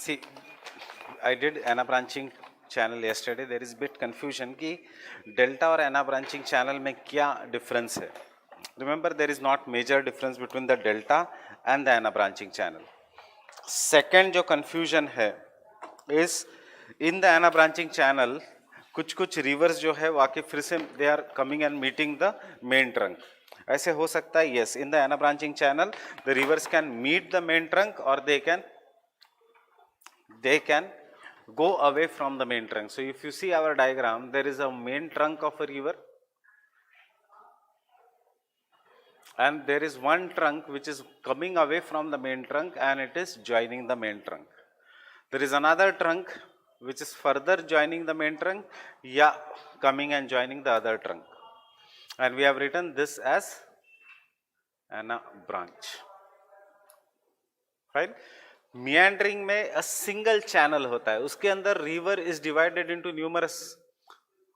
See, I did ana branching channel yesterday. There is bit confusion कि delta और ana branching channel में क्या difference है. Remember, there is not major difference between the delta and the ana branching channel. Second जो confusion है is in the ana branching channel कुछ rivers जो है वाकई फिर से they are coming and meeting the main trunk. ऐसे हो सकता है, yes, in the ana branching channel the rivers can meet the main trunk or they can go away from the main trunk. So if you see our diagram, there is a main trunk of a river and there is one trunk which is coming away from the main trunk and it is joining the main trunk. There is another trunk which is further joining the main trunk, coming and joining the other trunk, and we have written this as ana branch. Fine. Meandering में a single channel होता है, उसके अंदर river is divided into numerous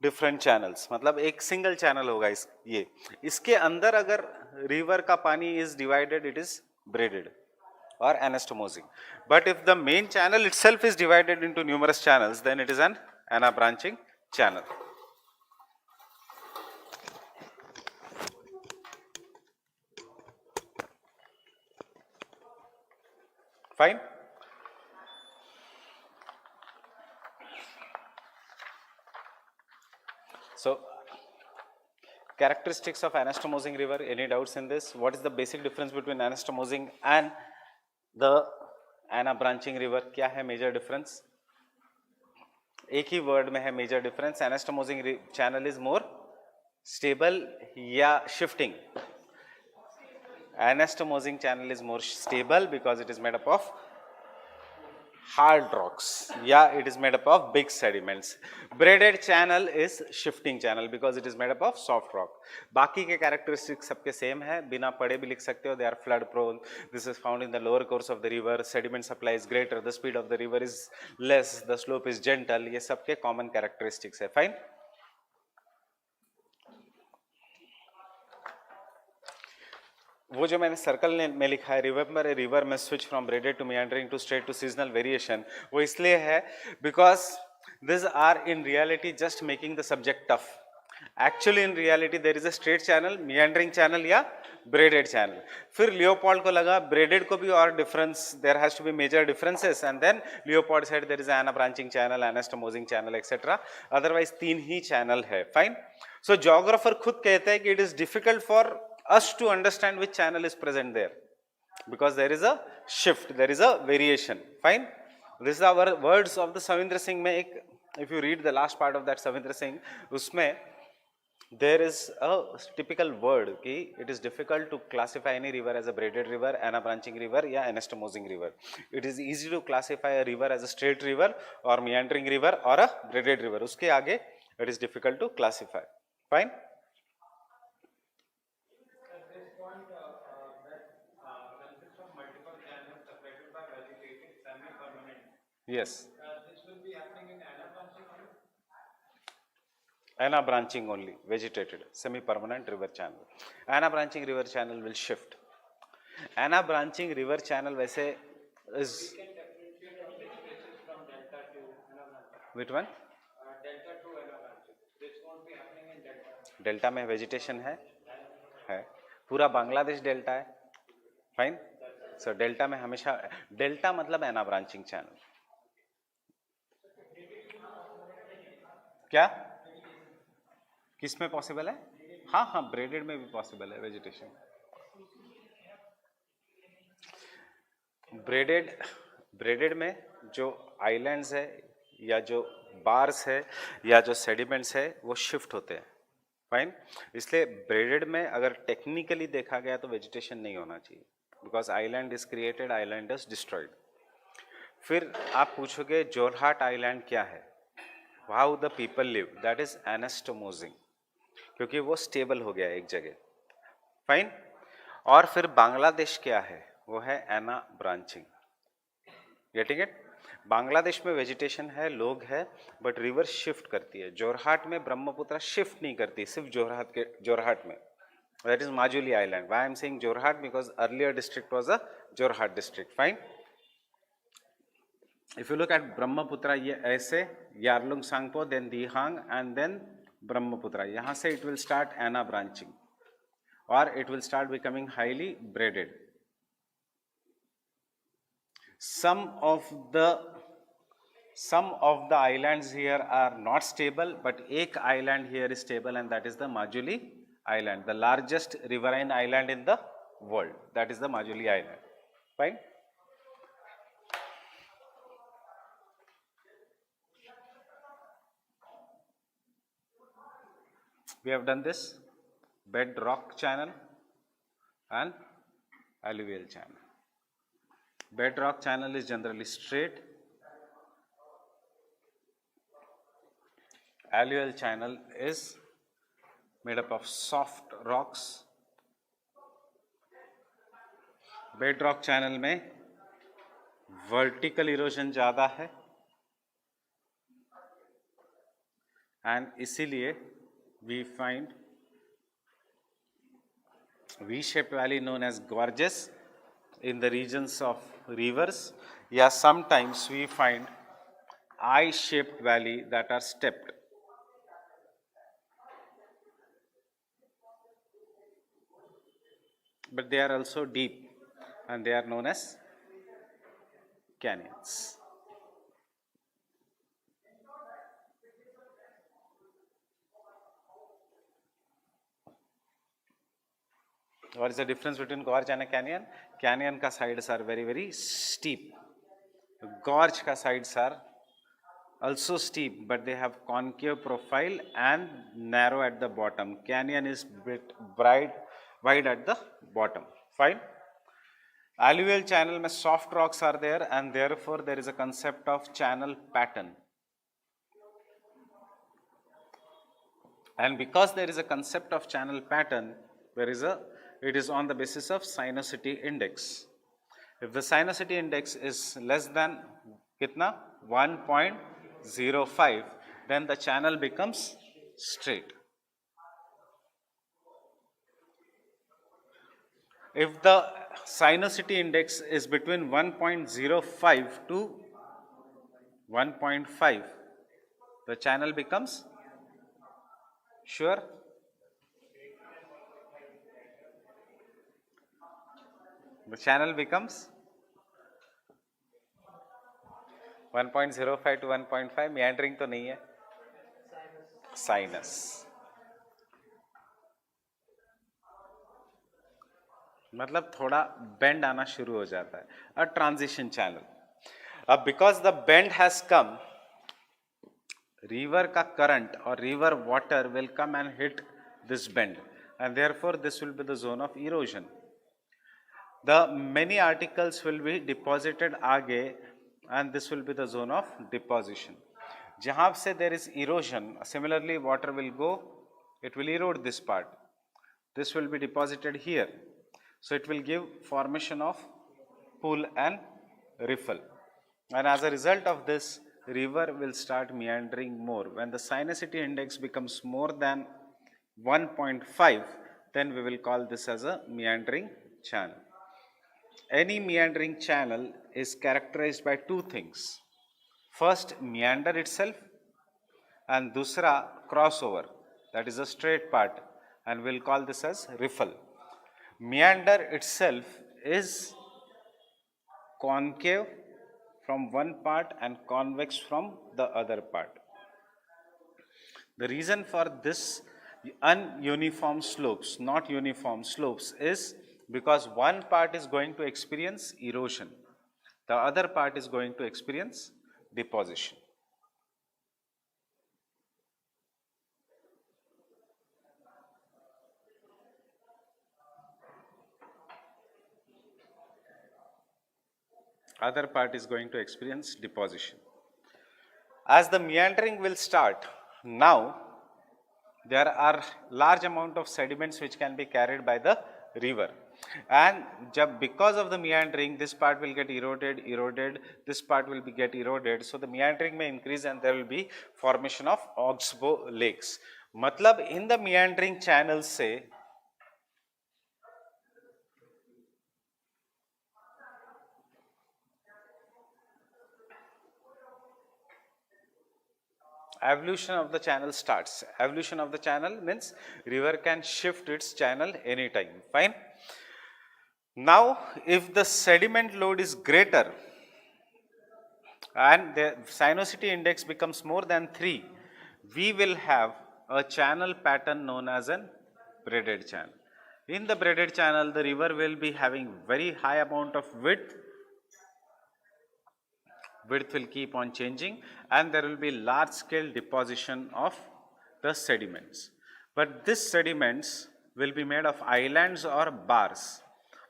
different channels. मतलब एक single channel होगा इसके अंदर अगर river का पानी is divided, it is braided or anastomosing. But if the main channel itself is divided into numerous channels, then it is an ana branching channel. Fine. So, characteristics of anastomosing river, any doubts in this? What is the basic difference between anastomosing and the ana branching river? क्या है major difference? एक ही word में है major difference. Anastomosing channel is more stable या shifting. Anastomosing channel is more stable because it is made up of hard rocks. It is made up of big sediments. Braided channel is shifting channel because it is made up of soft rock. बाकी के characteristics सबके same है, बिना पढ़े भी लिख सकते हो. They are flood prone. This is found in the lower course of the river. Sediment supply is greater. The speed of the river is less. The slope is gentle. ये सबके common characteristics है. Fine. वो जो मैंने circle में लिखा है, remember a river में switch from braided to meandering to straight to seasonal variation, वो इसलिए है because this are in reality just making the subject tough. Actually in reality there is a straight channel, meandering channel या braided channel. फिर Leopold को लगा braided को भी और difference, there has to be major differences, and then Leopold said there is ana branching channel, anastomosing channel etcetera. Otherwise 3 he channel है. Fine. सो geographer खुद कहते हैं कि it is difficult for us to understand which channel is present there because there is a shift, there is a variation. Fine. This is our words of the Savindra Singh mein ek, if you read the last part of that Savindra Singh, usme there is a typical word ki it is difficult to classify any river as a braided river, ana branching river ya anastomosing river. It is easy to classify a river as a straight river or meandering river or a braided river. Uske aage it is difficult to classify. Fine. Yes. This will be happening in ana branching only? Ana branching only, vegetated, semi-permanent river channel. Ana branching river channel will shift. Ana branching river channel वैसे is. We can differentiate only cases from delta to ana branching. Which one? Delta to ana branching. This won't be happening in delta. Delta में vegetation है पूरा Bangladesh delta है. Fine. So delta में हमेशा, delta मतलब एना branching channel. क्या किस में पॉसिबल है? हाँ, ब्रेडेड में भी पॉसिबल है वेजिटेशन. ब्रेडेड में जो आइलैंड्स है या जो बार्स है या जो सेडिमेंट्स है वो शिफ्ट होते हैं. फाइन. इसलिए ब्रेडेड में अगर टेक्निकली देखा गया तो वेजिटेशन नहीं होना चाहिए because island is created, island is destroyed. फिर आप पूछोगे जोरहाट आइलैंड क्या है, how the people live, that is anastomosing, क्योंकि वो स्टेबल हो गया एक जगह. फाइन. और फिर बांग्लादेश क्या है, वो है anabranching. Getting it? Bangladesh में वेजिटेशन है, लोग है, बट रिवर शिफ्ट करती है. जोरहाट में ब्रह्मपुत्र शिफ्ट नहीं करती, सिर्फ जोरहाट में. That is Majuli island. Why I am saying Jorhat? Because earlier district was a Jorhat district. Fine. If you look at Brahmaputra, ये ऐसे Yarlung Sangpo, then Dihang, and then Brahmaputra. यहाँ से it will start ana branching, or it will start becoming highly braided. Some of the islands here are not stable, but एक island here is stable, and that is the Majuli Island, the largest riverine island in the world. That is the Majuli Island. Fine. We have done this bedrock channel and alluvial channel. Bedrock channel is generally straight. Alluvial channel is made up of soft rocks. Bedrock channel में vertical erosion ज़्यादा है, and इसीलिए we find V-shaped valley known as gorges in the regions of rivers. Yeah, sometimes we find I-shaped valley that are stepped. But they are also deep, and they are known as canyons. What is the difference between gorge and a canyon? Canyon ka sides are very, very steep. Gorge ka sides are also steep, but they have concave profile and narrow at the bottom. Canyon is bit wide at the bottom. Fine. Alluvial channel mein soft rocks are there, and therefore there is a concept of channel pattern. And because there is a concept of channel pattern, it is on the basis of sinuosity index. If the sinuosity index is less than kitna 1.05, then the channel becomes straight. If the sinuosity index is between 1.05 to 1.5, the channel becomes sure. The channel becomes 1.05 to 1.5. meandering तो नहीं है, sinus. मतलब थोड़ा bend आना शुरू हो जाता है, a transition channel. अब because the bend has come, river का current or river water will come and hit this bend, and therefore this will be the zone of erosion. The many articles will be deposited आगे, and this will be the zone of deposition. जहाँ से there is erosion, similarly water will go, it will erode this part. This will be deposited here. So it will give formation of pool and riffle. And as a result of this, river will start meandering more. When the sinuosity index becomes more than 1.5, then we will call this as a meandering channel. Any meandering channel is characterized by two things. First, meander itself, and dusra, crossover, that is a straight part, and we'll call this as riffle. Meander itself is concave from one part and convex from the other part. The reason for this ununiform slopes, not uniform slopes, is because one part is going to experience erosion, the other part is going to experience deposition. Other part is going to experience deposition. As the meandering will start, now there are large amount of sediments which can be carried by the river, and because of the meandering, this part will get eroded, this part will get eroded, so the meandering may increase and there will be formation of oxbow lakes. मतलब in the meandering channels से evolution of the channel starts. Evolution of the channel means river can shift its channel anytime. Fine. Now if the sediment load is greater and the sinuosity index becomes more than 3, we will have a channel pattern known as an braided channel. In the braided channel, the river will be having very high amount of width will keep on changing, and there will be large scale deposition of the sediments. But these sediments will be made of islands or bars.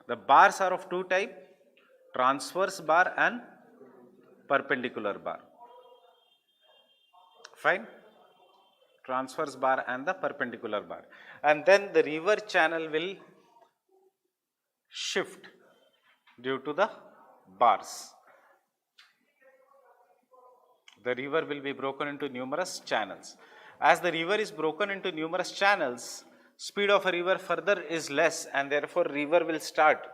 The bars are of two types, transverse bar and perpendicular bar. Fine. Transverse bar and the perpendicular bar. And then the river channel will shift due to the bars. The river will be broken into numerous channels. As the river is broken into numerous channels, speed of a river further is less, and therefore river will start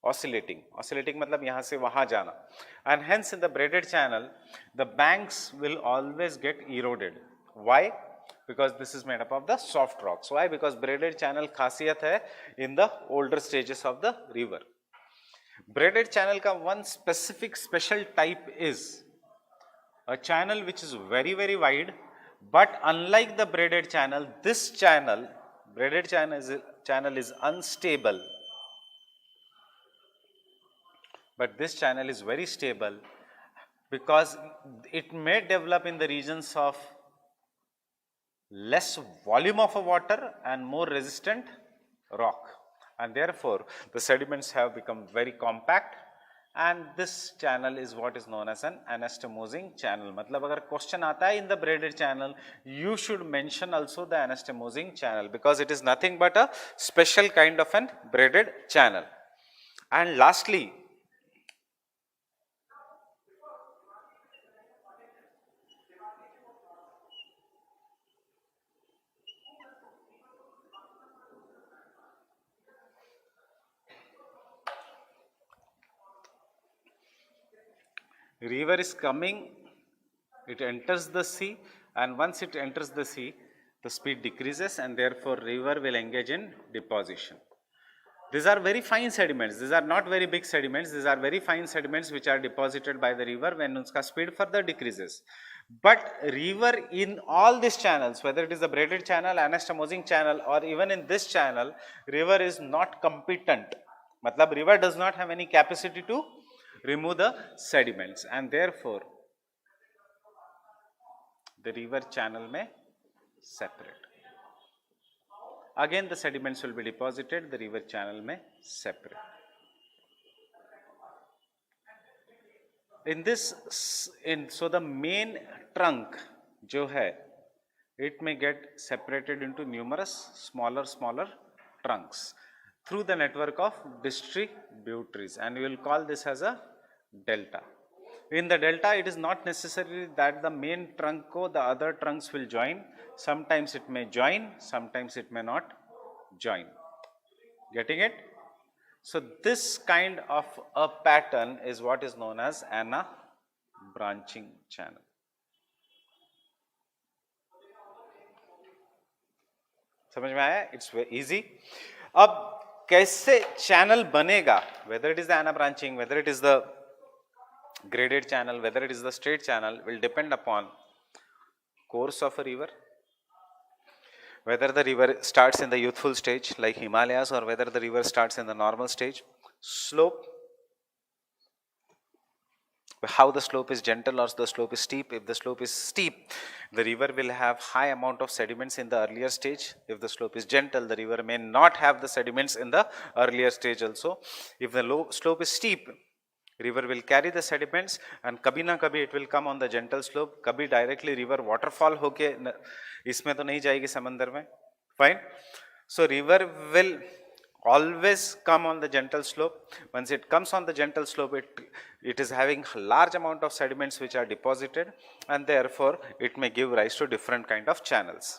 oscillating. Oscillating matlab yahan se wahan jana. And hence in the braided channel, the banks will always get eroded. Why? Because this is made up of the soft rocks. Why? Because braided channel khasiyat hai in the older stages of the river. Braided channel ka one special type is a channel which is very wide, but unlike the braided channel, this channel, braided channel is unstable, but this channel is very stable because it may develop in the regions of less volume of water and more resistant rock, and therefore the sediments have become very compact. And this channel is what is known as an anastomosing channel. मतलब अगर question आता है in the braided channel, you should mention also the anastomosing channel, because it is nothing but a special kind of an braided channel. And lastly, river is coming, it enters the sea, and once it enters the sea, the speed decreases, and therefore river will engage in deposition. These are very fine sediments. These are not very big sediments. These are very fine sediments which are deposited by the river when uska speed further decreases. But river in all these channels, whether it is the braided channel, anastomosing channel, or even in this channel, river is not competent. Matlab river does not have any capacity to remove the sediments, and therefore the river channel may separate. Again the sediments will be deposited, the river channel may separate. In this, so the main trunk jo hai, it may get separated into numerous smaller trunks through the network of distributaries, and we will call this as a delta. In the delta, it is not necessary that the main trunk ko the other trunks will join. Sometimes it may join, sometimes it may not join. Getting it? So this kind of a pattern is what is known as an branching channel. समझ में आया? It's very easy. अब कैसे channel बनेगा? Whether it is the ana branching, whether it is the graded channel, whether it is the straight channel, will depend upon course of a river, whether the river starts in the youthful stage like Himalayas or whether the river starts in the normal stage, slope, how the slope is gentle or the slope is steep. If the slope is steep, the river will have high amount of sediments in the earlier stage. If the slope is gentle, the river may not have the sediments in the earlier stage also. If the slope is steep, river will carry the sediments, and kabhi na kabhi it will come on the gentle slope. Kabhi directly river waterfall hoke isme to nahi jayegi samandar mein. Fine. So river will always come on the gentle slope. Once it comes on the gentle slope, it is having a large amount of sediments which are deposited, and therefore it may give rise to different kind of channels.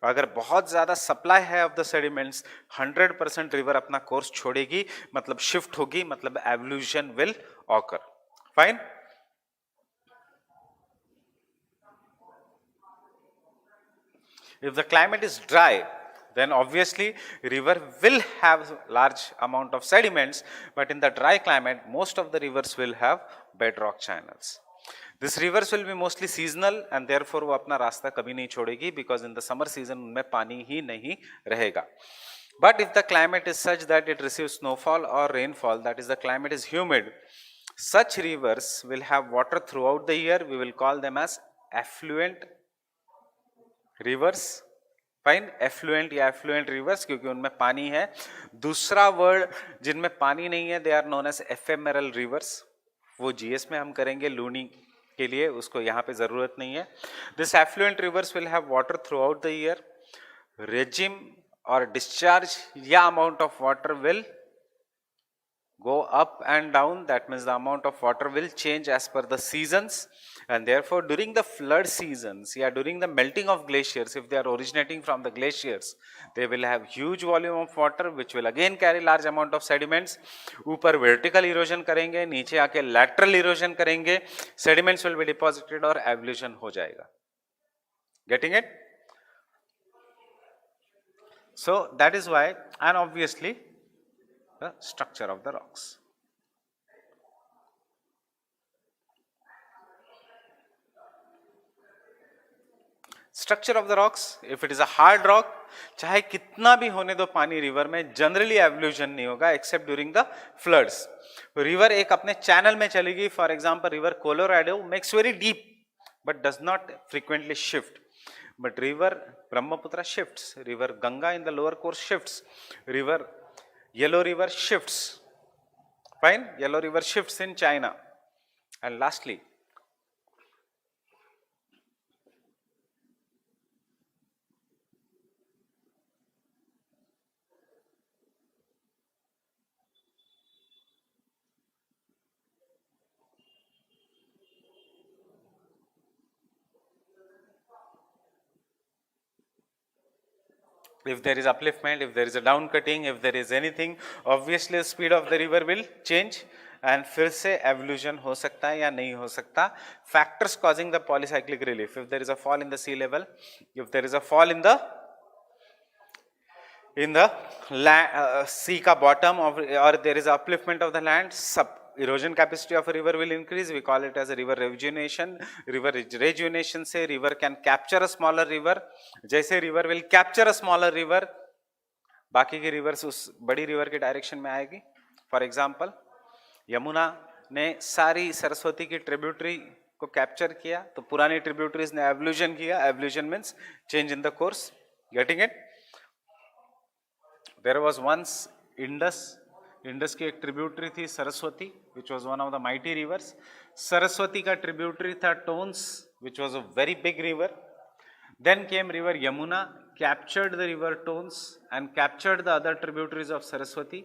अगर बहुत ज़्यादा supply है of the sediments, 100% river अपना course छोड़ेगी, मतलब shift होगी, मतलब evolution will occur. Fine. If the climate is dry, then obviously river will have large amount of sediments, but in the dry climate most of the rivers will have bedrock channels. This rivers will be mostly seasonal and therefore वो अपना रास्ता कभी नहीं छोड़ेगी, because in the summer season उनमें पानी ही नहीं रहेगा. But if the climate is such that it receives snowfall or rainfall, that is the climate is humid, such rivers will have water throughout the year. We will call them as affluent rivers. Fine, effluent या effluent rivers, क्योंकि उनमें पानी है. दूसरा word जिनमें पानी नहीं है, they are known as ephemeral rivers. वो जीएस में हम करेंगे लूनी के लिए, उसको यहाँ पे जरूरत नहीं है. This effluent rivers will have water throughout the year. Regime और डिस्चार्ज या amount of water will go up and down. That means the amount of water will change as per the seasons, and therefore during the flood seasons, during the melting of glaciers, if they are originating from the glaciers, they will have huge volume of water which will again carry large amount of sediments. ऊपर vertical erosion करेंगे, नीचे आके lateral erosion करेंगे, sediments will be deposited और evolution हो जाएगा. Getting it? So that is why, and obviously the structure of the rocks. Structure of the rocks, if it is a hard rock, चाहे कितना भी होने दो पानी रिवर में, जनरली एवोल्यूशन नहीं होगा accept during the floods. River एक अपने चैनल में चलेगी. For example river Colorado makes very deep but does not frequently shift, but river Brahmaputra shifts, river Ganga in the lower course shifts, river Yellow River shifts. Fine, Yellow River shifts in China. And lastly, if there is upliftment, if there is a down cutting, if there is anything, obviously the speed of the river will change and फिर से evolution हो सकता है या नहीं हो सकता. Factors causing the polycyclic relief: if there is a fall in the sea level, if there is a fall in the sea ka bottom of, or there is upliftment of the land, erosion capacity of a river will increase. We call it as a river rejuvenation. River rejuvenation से river can capture a smaller river. जैसे river will capture a smaller river, बाकी की rivers उस बड़ी river के direction में आएगी. For example, Yamuna ने सारी सरस्वती की tributary को capture किया, तो पुरानी tributaries ने evolution किया. Evolution means change in the course. Getting it? There was once Indus. Indus की एक ट्रिब्यूटरी थी Saraswati, which was one of the mighty rivers. Saraswati का ट्रिब्यूटरी था Tons, which was a very big river. Then came river Yamuna, captured the river Tons and captured the other tributaries of Saraswati,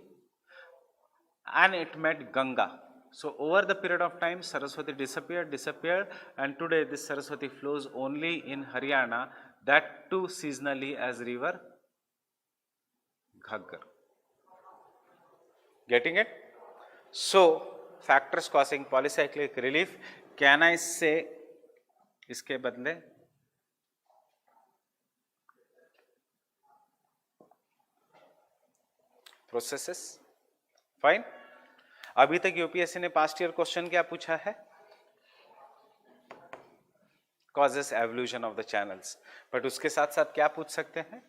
and it met Ganga. So over the period of time, Saraswati disappeared, and today this Saraswati flows only in Haryana, that too seasonally as river Ghaggar. Getting it? So factors causing polycyclic relief, can I say इसके बदले processes? Fine. अभी तक UPSC ने past year question क्या पूछा है? Causes evolution of the channels. But उसके साथ साथ क्या पूछ सकते हैं?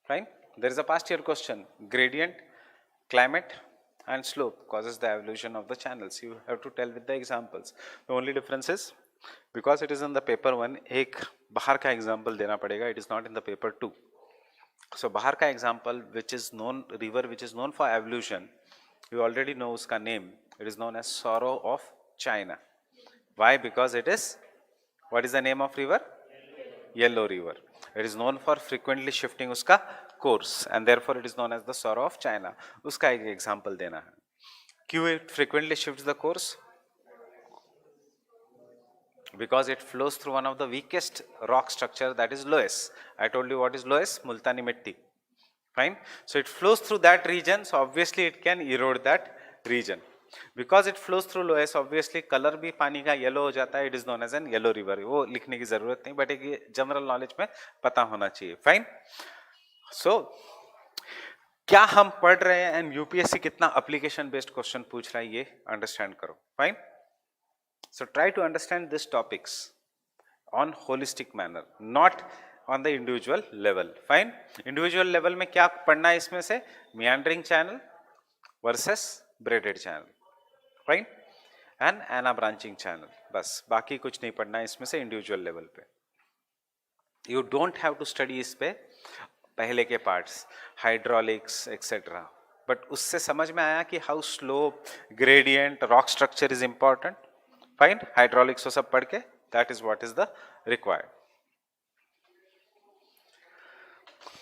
Fine. There is a past year question. Gradient, climate and slope causes the evolution of the channels. You have to tell with the examples. The only difference is, because it is in the paper 1, एक बाहर का example देना पड़ेगा. It is not in the paper 2. So बाहर का example which is known, river which is known for evolution, you already know उसका name. It is known as Sorrow of China. Why? Because it is, what is the name of river? Yellow River. It is known for frequently shifting उसका course, and therefore it is known as the Sorrow of China. उसका एक example देना है. क्यों it frequently shifts the course? Because it flows through one of the weakest rock structure, that is loess. I told you what is loess? Multani mitti. Fine. So it flows through that region, so obviously it can erode that region. Because it flows through loess, obviously colour भी पानी का yellow हो जाता है, it is known as an yellow river, वो लिखने की जरूरत नहीं, बट एक ये जनरल नॉलेज में पता होना चाहिए। फाइन। सो क्या हम पढ़ रहे हैं एंड यूपीएससी कितना एप्लीकेशन बेस्ड क्वेश्चन पूछ रहा है ये अंडरस्टैंड करो। Fine. So try to understand this topics on holistic manner, not on the individual level. Fine. Individual level में क्या पढ़ना है इसमें से, meandering channel versus braided channel, fine, and ana branching channel, बस बाकी कुछ नहीं पढ़ना है इसमें से इंडिविजुअल लेवल पे। You don't have to study इस पे पहले के पार्ट्स, हाइड्रोलिक्स एक्सेट्रा, बट उससे समझ में आया कि how slope, gradient, rock structure is important. Fine. Hydraulics वो सब पढ़ के, that is what is the required.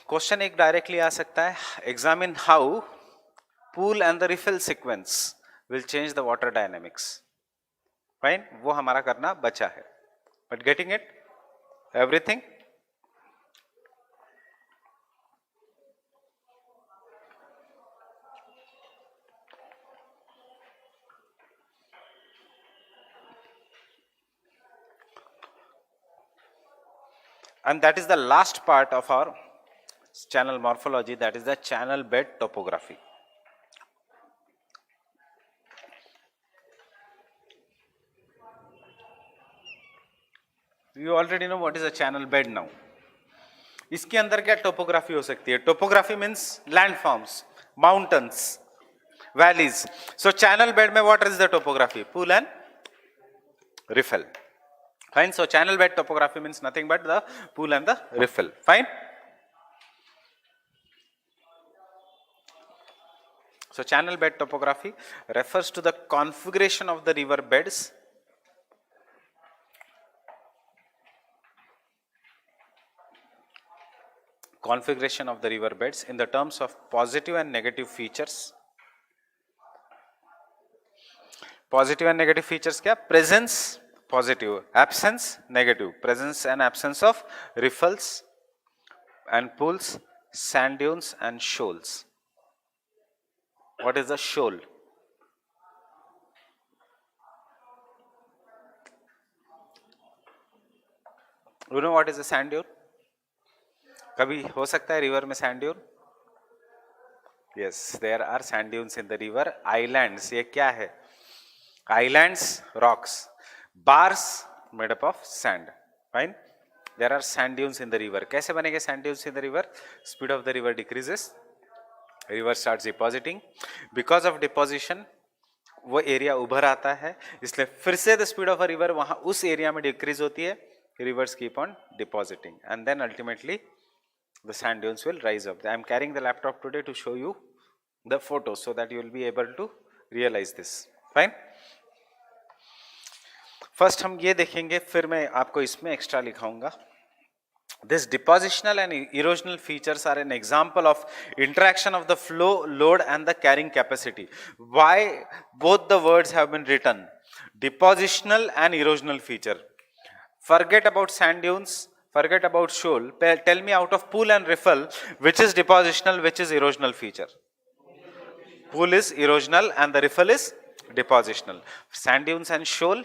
Question एक डायरेक्टली आ सकता है, examine how pool and the refill sequence will change the water dynamics. Fine, वो हमारा करना बचा है, but getting it everything. And that is the last part of our channel morphology, that is the channel bed topography. You already know what is a channel bed now. इसके अंदर क्या topography हो सकती है? Topography means landforms, mountains, valleys. सो channel bed में what is the topography? Pool and riffle. Fine. So channel bed topography means nothing but the pool and the riffle. Fine. So channel bed topography refers to the configuration of the river beds in the terms of positive and negative features. Positive and negative features क्या? Presence positive, absence negative. Presence and absence of riffles and pools, sand dunes and shoals. What is a shoal? You know what is a sand dune? कभी हो सकता है river में sand dune? Yes, there are sand dunes in the river. Islands, ये क्या है? Islands, rocks, bars made up of sand. Fine. There are sand dunes in the river. कैसे बनेंगे sand dunes in the river? Speed of the river decreases, river starts depositing. Because of deposition वो area उभर आता है, इसलिए फिर से the speed of a river वहां उस एरिया में डिक्रीज होती है. Rivers keep on depositing and then ultimately the sand dunes will rise up. I am carrying the laptop today to show you the photos so that you will be able to realize this. Fine. First हम ये देखेंगे, फिर मैं आपको इसमें extra लिखाऊंगा. This depositional and erosional features are an example of interaction of the flow, load and the carrying capacity. Why both the words have been written? Depositional and erosional feature. Forget about sand dunes, forget about shoal. Tell me out of pool and riffle, which is depositional, which is erosional feature? Pool is erosional and the riffle is depositional. Sand dunes and shoal,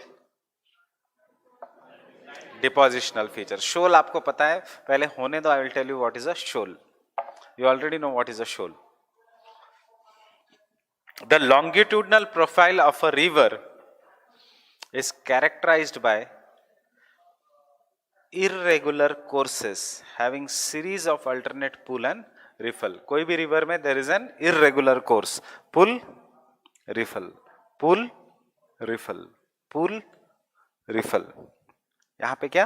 depositional feature. Shoal आपको पता है, पहले होने दो, I will tell you what is a shoal. You already know what is a shoal. The longitudinal profile of a river is characterized by irregular courses having series of alternate pool and riffle. कोई भी river में there is an irregular course. Pull, riffle, pull, riffle, pull, riffle. यहाँ पे क्या?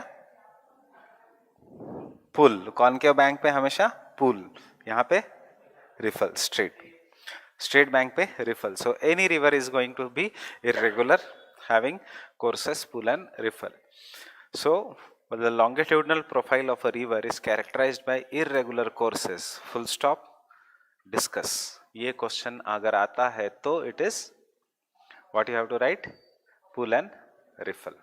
पुल. Concave bank पे हमेशा पुल, यहाँ पे रिफल. स्ट्रेट बैंक पे riffle. So any river is going to be irregular having courses pull and riffle. So the longitudinal profile of a river is characterized by irregular courses. Full stop. Discuss. ये question अगर आता है तो it is what you have to write? Pull and riffle.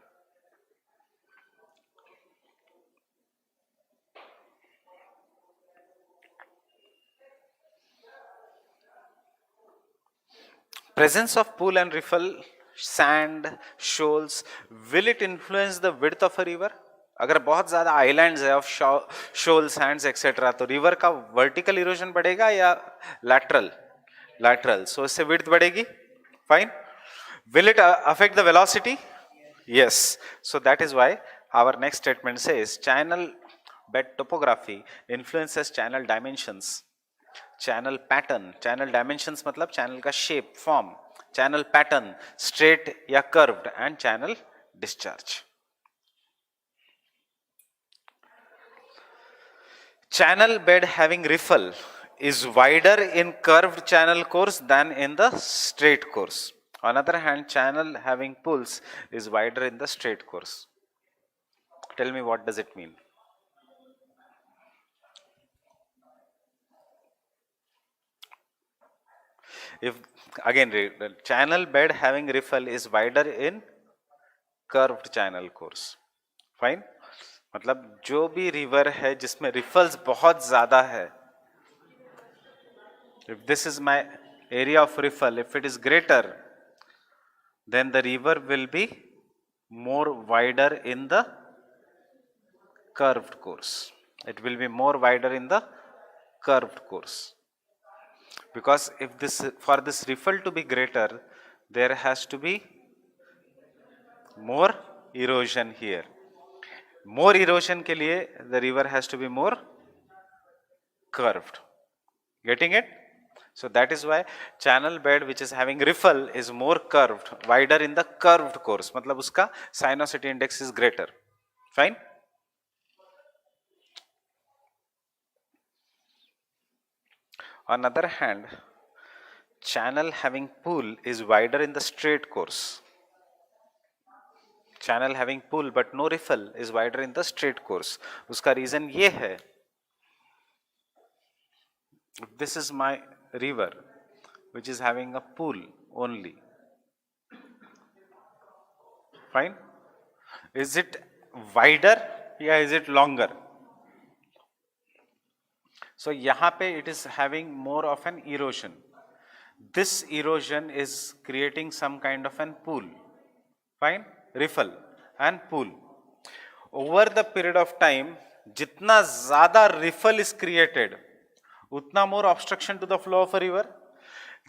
presence of pool and riffle, sand, shoals, will it influence the width of a river? अगर बहुत ज्यादा islands है of shawl Sands etcetera तो river का vertical erosion बढ़ेगा या lateral? Lateral, सो इससे width बढ़ेगी. Fine. Will it affect the velocity? Yes. So that is why our next statement says channel bed topography influences channel dimensions. Channel pattern, channel dimensions मतलब channel का shape, form, channel pattern, straight या curved, and channel discharge. Channel bed having riffle is wider in curved channel course than in the straight course. On the other hand, channel having pools is wider in the straight course. Tell me, what does it mean? If again, the channel bed having riffle is wider in curved channel course. Fine. मतलब जो भी river है जिसमें refills बहुत ज्यादा है, if this is my area of riffle, if it is greater, then the river will be more wider in the curved course. It will be more wider in the curved course. Because if this, for this riffle to be greater, there has to be more erosion here. More erosion के लिए the river has to be more curved. Getting it? So that is why channel bed which is having riffle is more curved, wider in the curved course. मतलब उसका sinuosity index is greater. Fine? On the other hand, channel having pool is wider in the straight course. Channel having pool but no riffle is wider in the straight course. उसका reason ये है, this is my river which is having a pool only. Fine? Is it wider या is it longer? So यहाँ पे it is having more of an erosion. This erosion is creating some kind of an pool. Fine? Riffle and pool. Over the period of time, जितना ज़्यादा riffle is created, उतना more obstruction to the flow of a river.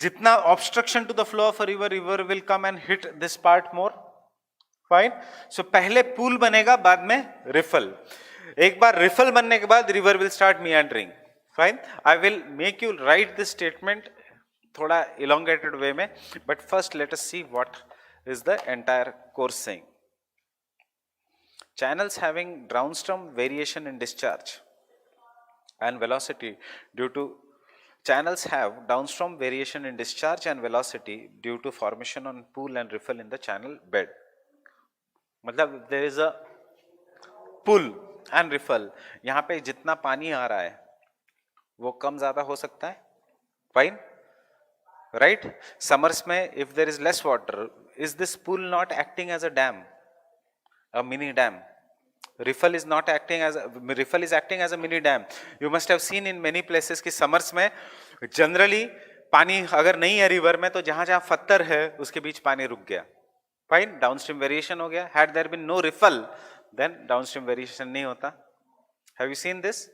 जितना obstruction to the flow of a river, river will come and hit this part more. Fine? So पहले pool बनेगा, बाद में riffle. एक बार riffle बनने के बाद river will start meandering. Fine? I will make you write this statement थोड़ा elongated way में, but first let us see what is the entire course saying. Channels having downstream variation in discharge and velocity due to channels have downstream variation in discharge and velocity due to formation on pool and riffle in the channel bed. मतलब there is a pool and riffle, यहाँ पे जितना पानी आ रहा है वो कम ज़्यादा हो सकता है. Fine? Right? Summers में if there is less water, is this pool not acting as a dam, a mini dam? Riffle is not acting as a, riffle is acting as a mini dam. You must have seen in many places कि summers में generally पानी अगर नहीं है river में तो जहाँ जहाँ पत्थर है उसके बीच पानी रुक गया. Fine? Downstream variation हो गया. Had there been no riffle, then downstream variation नहीं होता. Have you seen this?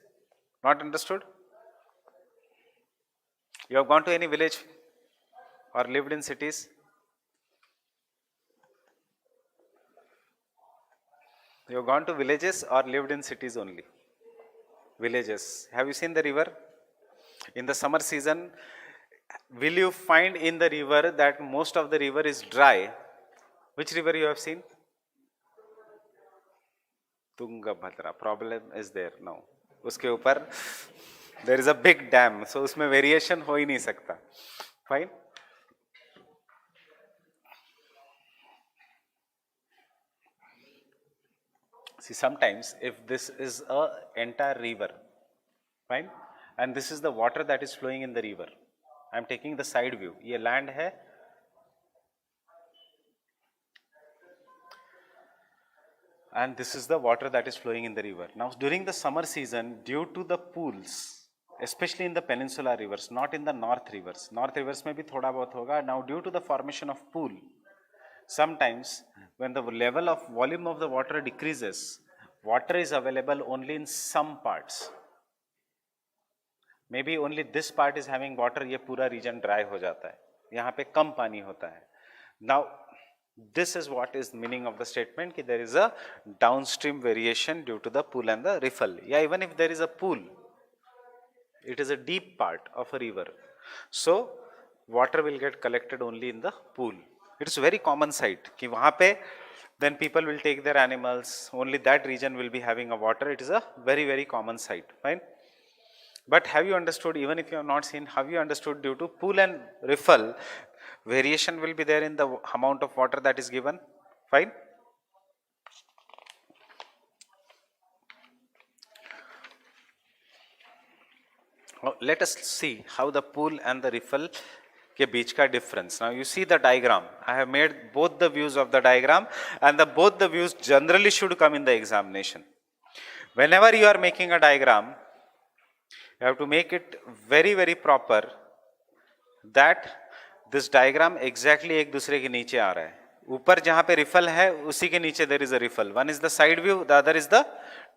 Not understood? You have gone to any village or lived in cities? You have gone to villages or lived in cities only? Villages. Have you seen the river? In the summer season, will you find in the river that most of the river is dry? Which river you have seen? Tungabhadra. Problem is there now. उसके ऊपर there is a big dam, so उसमें variation हो ही नहीं सकता. Fine? See, sometimes if this is a entire river, fine, and this is the water that is flowing in the river, I am taking the side view. ये land है, and this is the water that is flowing in the river. Now, during the summer season, due to the pools, especially in the peninsular rivers, not in the north rivers. North rivers में भी थोड़ा बहुत होगा. Now due to the formation of pool, sometimes when the level of volume of the water decreases, water is available only in some parts. Maybe only this part is having water, ये पूरा region dry हो जाता है, यहाँ पे कम पानी होता है. Now this is what is meaning of the statement कि there is a downstream variation due to the pool and the riffle. Yeah, even if there is a pool, it is a deep part of a river, so water will get collected only in the pool. It is very common sight कि वहाँ पे then people will take their animals, only that region will be having a water. It is a very, very common sight, fine. But have you understood, even if you have not seen, have you understood due to pool and riffle, variation will be there in the amount of water that is given, fine. Now, let us see how the pool and the riffle के बीच का difference. Now you see the diagram. I have made both the views of the diagram, and both the views generally should come in the examination. Whenever you are making a diagram, you have to make it very, very proper that this diagram exactly एक दूसरे के नीचे आ रहा है. ऊपर जहाँ पे रिफल है उसी के नीचे there is a रिफल. One is the side view, the other is the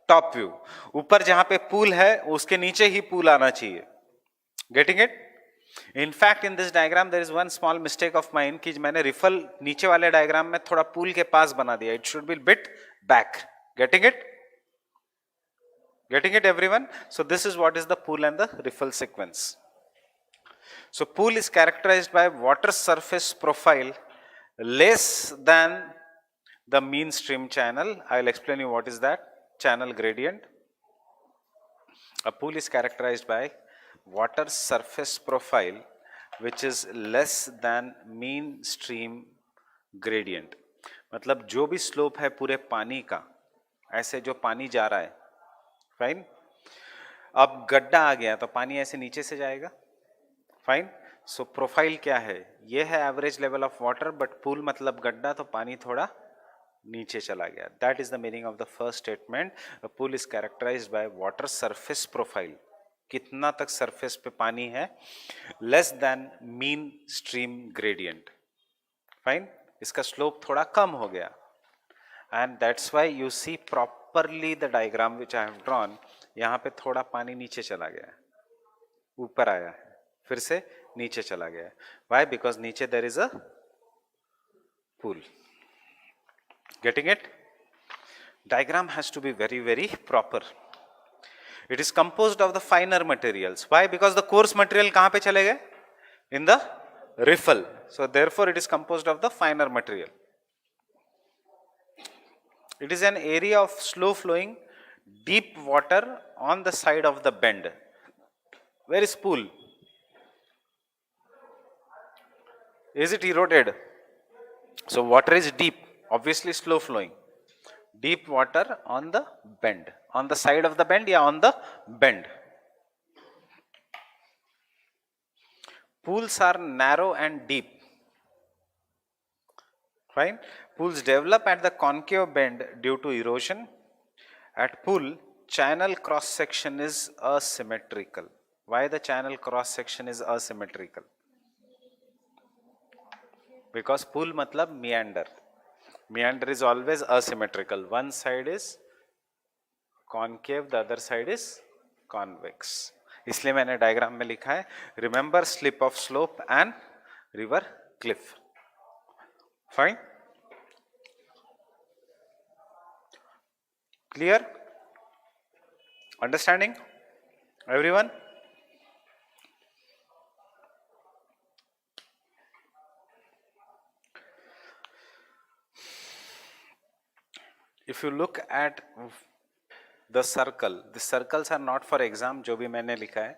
top view. ऊपर जहाँ पे pool है उसके नीचे ही pool आना चाहिए. Getting it? In fact, in this diagram there is one small mistake of mine कि मैंने रिफल नीचे वाले diagram में थोड़ा pool के पास बना दिया. It should be bit back. Getting it? Getting it, everyone? So this is what is the pool and the riffle sequence. So pool is characterized by water surface profile less than the mean stream channel. I will explain you what is that channel gradient. A pool is characterized by water surface profile which is less than mean stream gradient. मतलब जो भी slope है पूरे पानी का, ऐसे जो पानी जा रहा है, फाइन. अब गड्ढा आ गया तो पानी ऐसे नीचे से जाएगा, फाइन. सो प्रोफाइल क्या है, ये है average level of water, but pool मतलब गड्ढा तो पानी थोड़ा नीचे चला गया. That is the meaning of the first statement. A pool is characterised by water surface profile, कितना तक सरफेस पे पानी है, less than mean stream gradient, fine. इसका स्लोप थोड़ा कम हो गया, and that's why you see properly the diagram which I have drawn. यहाँ पे थोड़ा पानी नीचे चला गया, ऊपर आया है, फिर से नीचे चला गया. व्हाई? बिकॉज नीचे there is a pool. Getting it? Diagram has to be very, very proper. It is composed of the finer materials. Why? Because the coarse material कहां पे चले गए? In the riffle. So therefore it is composed of the finer material. It is an area of slow flowing deep water on the side of the bend. Where is pool? Is it eroded? So water is deep, obviously slow flowing. Deep water on the bend, on the side of the bend, yeah, on the bend. Pools are narrow and deep. Fine. Pools develop at the concave bend due to erosion. At pool, channel cross section is asymmetrical. Why the channel cross section is asymmetrical? Because pool matlab meander. Meander is always asymmetrical. One side is concave, the other side is convex. इसलिए मैंने diagram में लिखा है, remember slip of slope and river cliff. Fine. Clear? Understanding? Everyone? If you look at the circle, the circles are not for exam. जो भी मैंने लिखा है,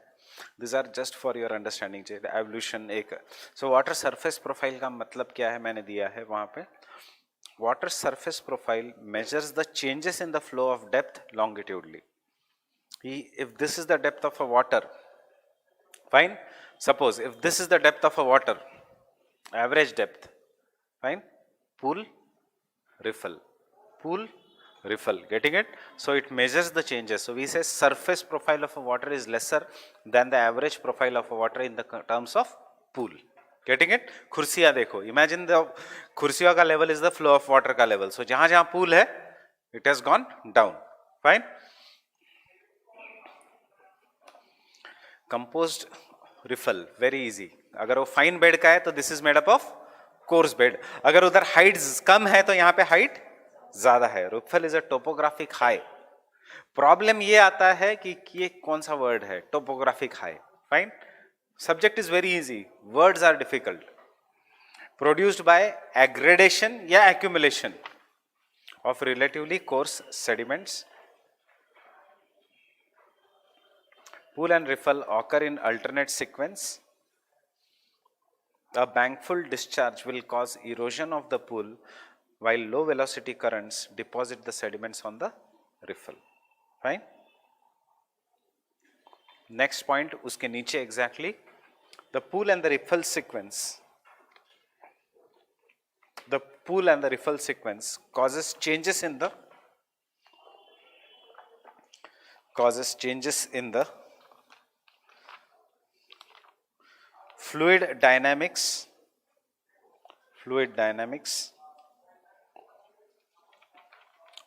these are just for your understanding. Evolution एक. So water surface profile का मतलब क्या है मैंने दिया है वहाँ पे. Water surface profile measures the changes in the flow of depth longitudinally. If this is the depth of a water, fine. Suppose if this is the depth of a water, average depth, fine. Pool, riffle, pool, riffle. Getting it? So it measures the changes. So we say surface profile of a water is lesser than the average profile of a water in the terms of pool. Getting it? खुर्सियाँ देखो. Imagine the खुर्सियों का level is the flow of water का level. So जहाँ जहाँ pool है, it has gone down. Fine. Composed riffle, very easy. अगर वो fine bed का है तो this is made up of course bed. अगर उधर हाइट कम है तो यहाँ पे हाइट ज्यादा है. Riffle is a topographic high. Problem ये आता है कि ये कौन सा वर्ड है, topographic high. Fine. Subject is very easy, words are difficult. Produced by aggradation या accumulation of relatively coarse sediments. Pool and riffle occur in alternate sequence. A bankful discharge will cause erosion of the pool while low velocity currents deposit the sediments on the riffle. Fine. Next point uske niche exactly. The pool and the riffle sequence. The pool and the riffle sequence causes changes in the fluid dynamics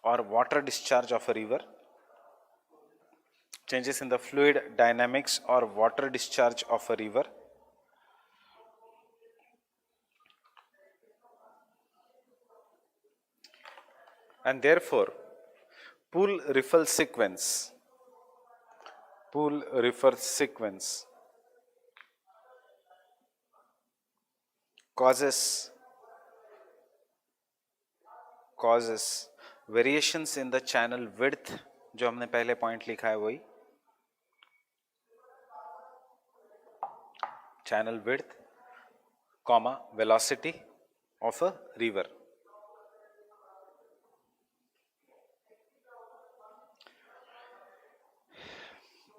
or water discharge of a river. Changes in the fluid dynamics or water discharge of a river. And therefore pool riffle sequence causes variations in the channel width, जो हमने पहले point लिखा है वही, channel width, comma velocity of a river.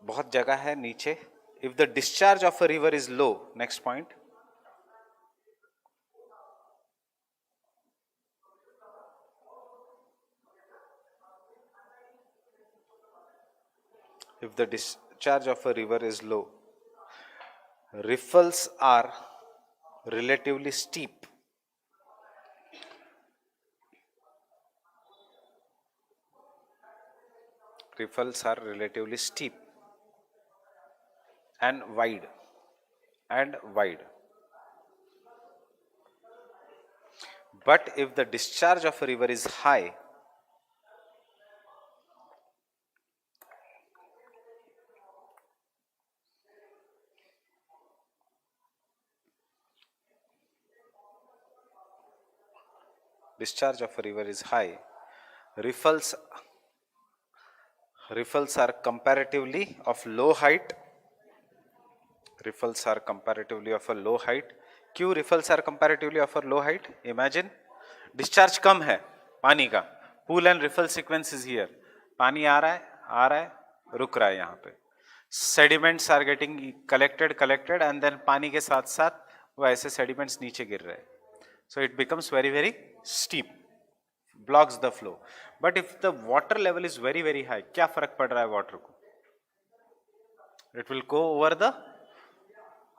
बहुत जगह है नीचे. If the discharge of a river is low, next point, if the discharge of a river is low, riffles are relatively steep. Riffles are relatively steep and wide. But if the discharge of a river is high, riffles are comparatively of low height. क्यों riffles are comparatively of a low height? Imagine discharge कम है पानी का. Pool and riffle sequence is here. पानी आ रहा है, रुक रहा है यहाँ पे. Sediments are getting collected and then पानी के साथ साथ वो ऐसे sediments नीचे गिर रहे हैं. So it becomes very very steep, blocks the flow. But if the water level is very very high, क्या फर्क पड़ रहा है water को? It will go over the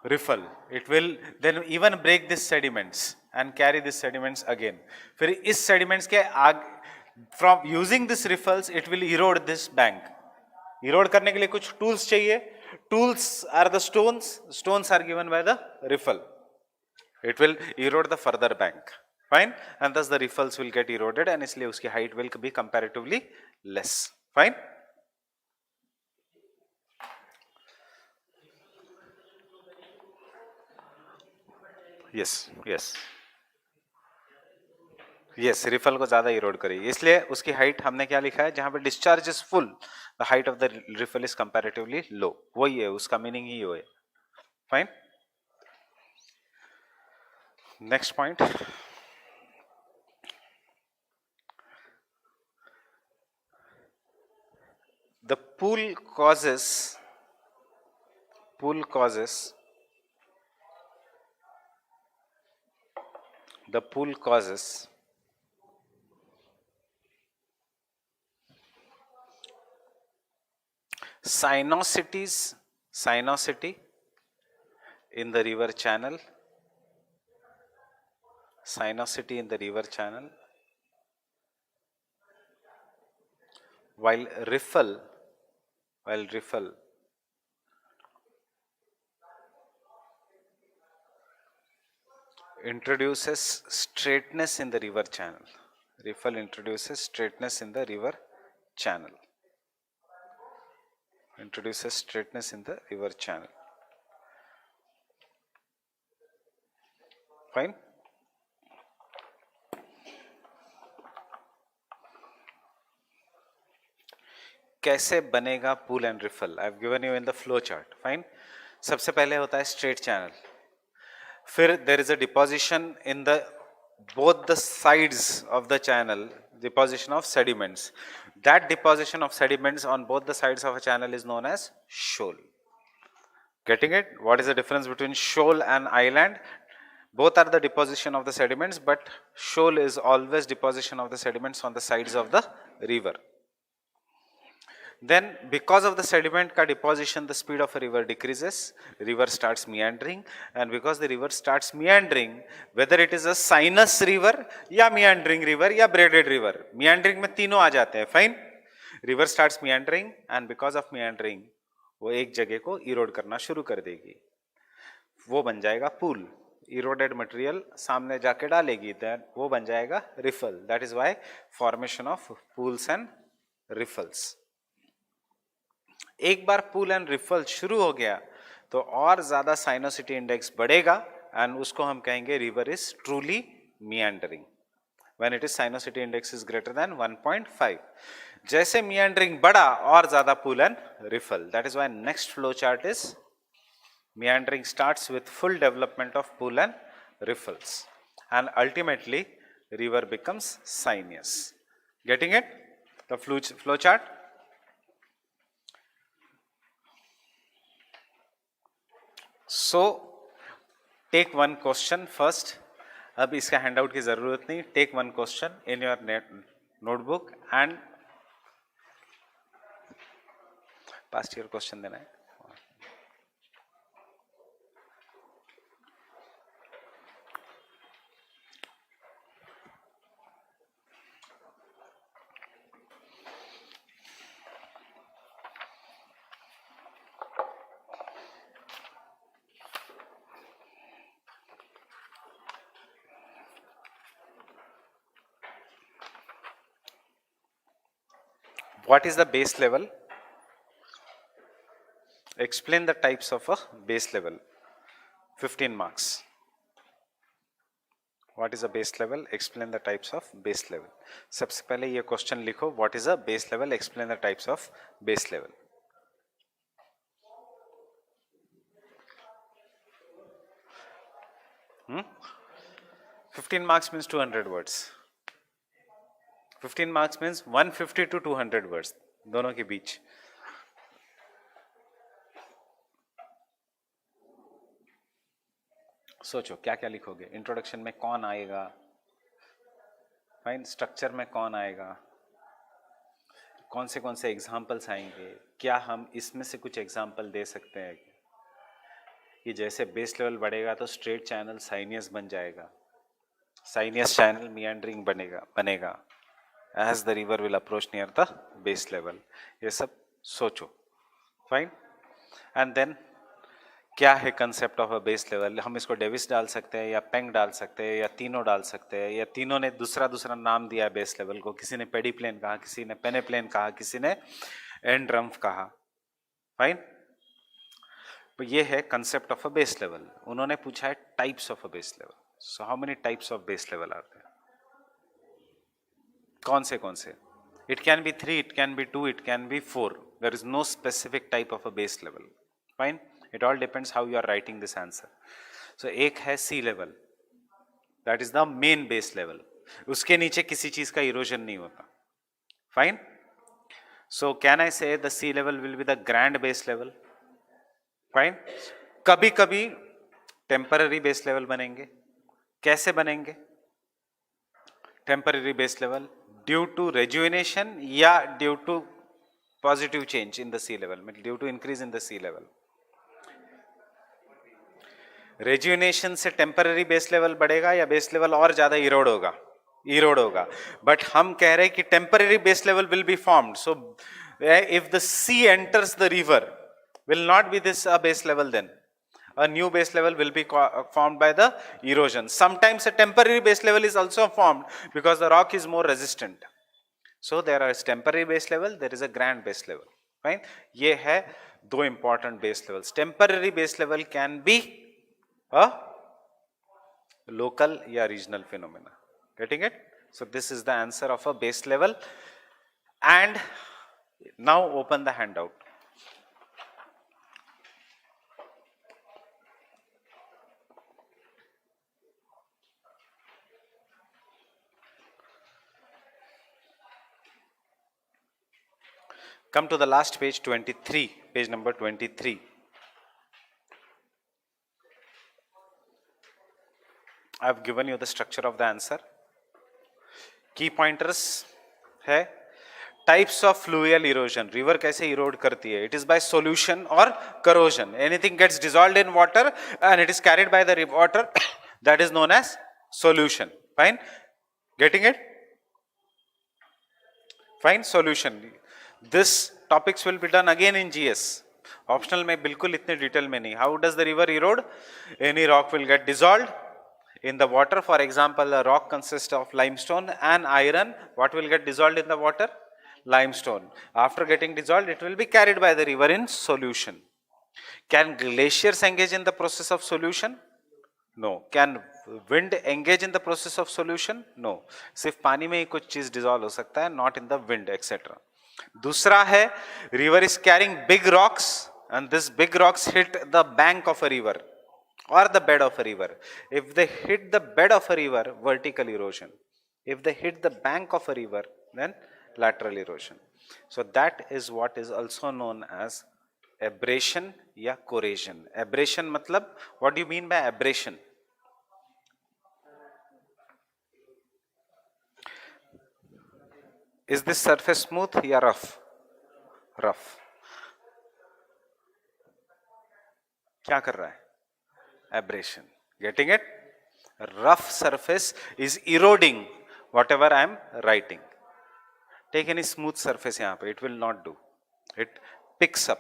riffle. It will then even break these sediments and carry these sediments again. फिर इस sediments के from using this riffles, it will erode this bank. Erode करने के लिए कुछ tools चाहिए. Tools are the stones. Stones are given by the riffle. It will erode the further bank. Fine. And thus the riffles will get eroded and इसलिए उसकी height will be comparatively less. Fine. Yes. रिफल को ज्यादा इरोड करेगी, इसलिए उसकी height हमने क्या लिखा है, जहां पे discharge is full the height of the riffle is comparatively low. वही है उसका मीनिंग ही वो है. Fine. Next point. The pool causes sinosity in the river channel, sinosity in the river channel, while riffle introduces straightness in the river channel. Riffle introduces straightness in the river channel. Introduces straightness in the river channel. Fine. कैसे बनेगा pool and riffle? I have given you in the flow chart. Fine. सबसे पहले होता है straight channel, फिर there is a deposition in the both the sides of the channel, deposition of sediments. That deposition of sediments on both the sides of a channel is known as shoal. Getting it? What is the difference between shoal and island? Both are the deposition of the sediments, but shoal is always deposition of the sediments on the sides of the river. Then because of the sediment ka deposition, the speed of a river decreases, river starts meandering, and because the river starts meandering, whether it is a sinus river या meandering river या braided river, meandering में तीनों आ जाते हैं. Fine. River starts meandering and because of meandering वो एक जगह को इरोड करना शुरू कर देगी, वो बन जाएगा पुल. इरोडेड मटेरियल सामने जाके डालेगी, देन वो बन जाएगा riffle. That is why formation of pools and riffles. एक बार पूल एंड रिफल शुरू हो गया तो और ज्यादा साइनोसिटी इंडेक्स बढ़ेगा, एंड उसको हम कहेंगे river is truly meandering when it is sinuosity index is greater than 1.5. जैसे मियांडरिंग बढ़ा और ज्यादा pool and riffle. That is why next flow chart is meandering starts with full development of pool and riffles, and ultimately river becomes sinus. Getting it? The flow chart. So take one question first. अब इसका handout की जरूरत नहीं. Take one question in your notebook and past year question देना है. What is the base level? Explain the types of a base level. 15 marks. What is a base level? Explain the types of base level. सबसे पहले ये question लिखो. What is a base level? Explain the types of base level. Hmm? 15 marks means 200 words. 15 marks means 150 to 200 words, दोनों के बीच. सोचो क्या क्या लिखोगे. इंट्रोडक्शन में कौन आएगा? फाइन. स्ट्रक्चर में कौन आएगा? कौन से एग्जाम्पल्स आएंगे? क्या हम इसमें से कुछ एग्जाम्पल दे सकते हैं कि जैसे बेस लेवल बढ़ेगा तो स्ट्रेट चैनल साइनियस बन जाएगा, साइनियस चैनल मियांडरिंग बनेगा as the river will approach near the base level. ये सब सोचो. फाइन. एंड देन क्या है concept of a base level? हम इसको डेविस डाल सकते हैं या पेंग डाल सकते हैं या तीनों डाल सकते हैं, या तीनों ने दूसरा नाम दिया है बेस लेवल को. किसी ने पेडीप्लेन कहा, किसी ने पेनेप्लेन कहा, किसी ने एंड्रम्फ कहा. फाइन. तो ये है concept of a base level. उन्होंने पूछा है types of a base level. So how many types of base level are there? कौन से? It can be 3, it can be 2, it can be 4. There is no specific type of a base level. Fine. It all depends how you are writing this answer. So एक है sea level, that is the main base level. उसके नीचे किसी चीज का erosion नहीं होता. Fine. So can I say the sea level will be the grand base level. Fine. कभी कभी टेम्पररी बेस लेवल बनेंगे. कैसे बनेंगे temporary base level? Due to rejuvenation या due to positive change in the sea level, due to increase in the sea level. Rejuvenation से temporary base level बढ़ेगा या base level और ज्यादा इरोड होगा? इरोड होगा. बट हम कह रहे हैं कि temporary base level will be formed. So if the sea enters the river, will not be this a base level then. A new base level will be formed by the erosion. Sometimes a temporary base level is also formed because the rock is more resistant. So there is temporary base level, there is a grand base level. Fine. ये है दो important base levels. Temporary base level can be a local या regional phenomena. Getting it? So this is the answer of a base level. And now open the handout. Come to the last page, 23, page number 23. I have given you the structure of the answer. Key pointers है types of fluvial erosion. River कैसे erode करती है? It is by solution or corrosion. Anything gets dissolved in water and it is carried by the water, that is known as solution. Fine? Getting it? Fine? Solution. This topics will be done again in GS. Optional में बिल्कुल इतने detail में नहीं. How does the river erode? Any rock will get dissolved in the water. For example, a rock consists of limestone and iron. What will get dissolved in the water? Limestone. After getting dissolved, it will be carried by the river in solution. Can glaciers engage in the process of solution? No. Can wind engage in the process of solution? No. सिर्फ पानी में ही कुछ चीज dissolve हो सकता है, not in the wind, etc. दूसरा है, river is carrying big rocks and this big rocks hit the bank of a river or the bed of a river. If they hit the bed of a river, vertical erosion. If they hit the bank of a river, then lateral erosion. So that is what is also known as abrasion या corrosion. Abrasion मतलब, what do you mean by abrasion? Is this surface smooth या rough? Rough. क्या कर रहा है? Abrasion. Getting it? Rough surface is eroding whatever I am writing. Take any smooth surface यहाँ पे, it will not do. It picks up.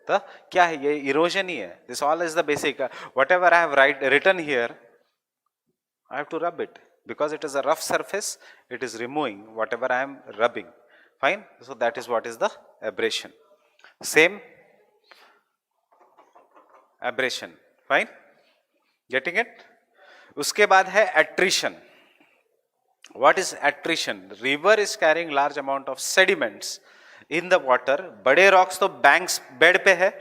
The क्या है ये? Erosion ही है. This all is the basic. Whatever I have written here, I have to rub it. Because it is a rough surface, it is removing whatever I am rubbing. Fine? So that is what is the abrasion. Same abrasion. Fine? Getting it? उसके बाद है attrition. What is attrition? River is carrying large amount of sediments in the water. बड़े rocks तो banks bed पे है.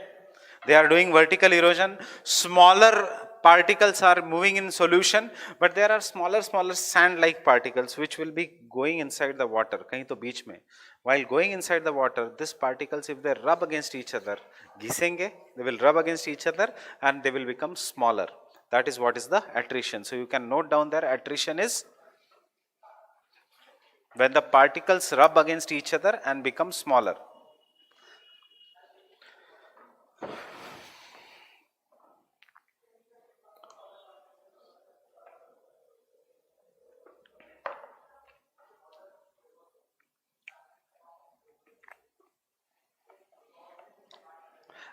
They are doing vertical erosion. Smaller particles are moving in solution, but there are smaller sand like particles which will be going inside the water. कहीं तो बीच में. While going inside the water, these particles, if they rub against each other, घिसेंगे, they will rub against each other and they will become smaller. That is what is the attrition. So you can note down there, attrition is when the particles rub against each other and become smaller.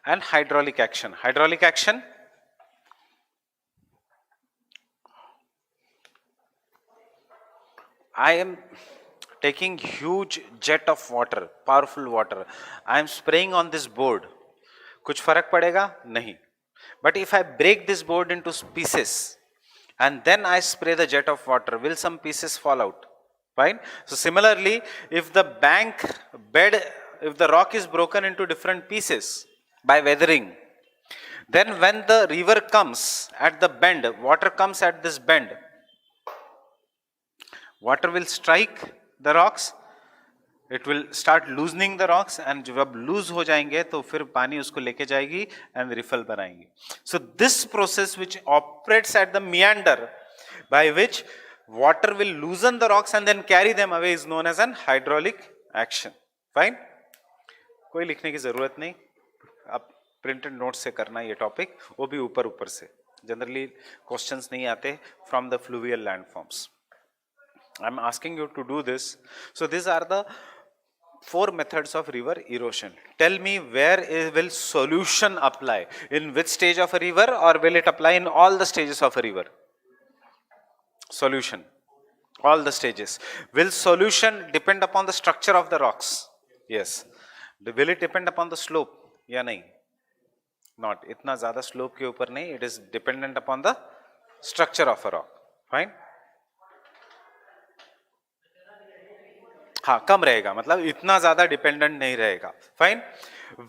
And hydraulic action. Hydraulic action, I am taking huge jet of water, powerful water. I am spraying on this board. कुछ फर्क पड़ेगा? नहीं. But if I break this board into pieces and then I spray the jet of water, will some pieces fall out? Fine. So similarly, if the bank bed, if the rock is broken into different pieces by weathering, then when the river comes at the bend, water comes at this bend, water will strike the rocks, it will start loosening the rocks, and जब loose हो जाएंगे तो फिर पानी उसको लेके जाएगी and riffle बनाएंगी. So this process which operates at the meander, by which water will loosen the rocks and then carry them away, is known as an hydraulic action. Fine. कोई लिखने की ज़रूरत नहीं, आप प्रिंटेड नोट से करना ये टॉपिक, वो भी ऊपर ऊपर से, जनरली क्वेश्चंस नहीं आते from the fluvial landforms. I am asking you to do this. So this are the 4 methods of river erosion. Tell me where will solution apply, in which stage of a river, or will it apply in all the stages of a river? Solution, all the stages. Will solution depend upon the structure of the rocks? Yes. Will it depend upon the slope? या नहीं? Not. इतना ज़्यादा slope के ऊपर नहीं. It is dependent upon the structure of a rock. Fine. हाँ, कम रहेगा, मतलब इतना ज्यादा डिपेंडेंट नहीं रहेगा. Fine.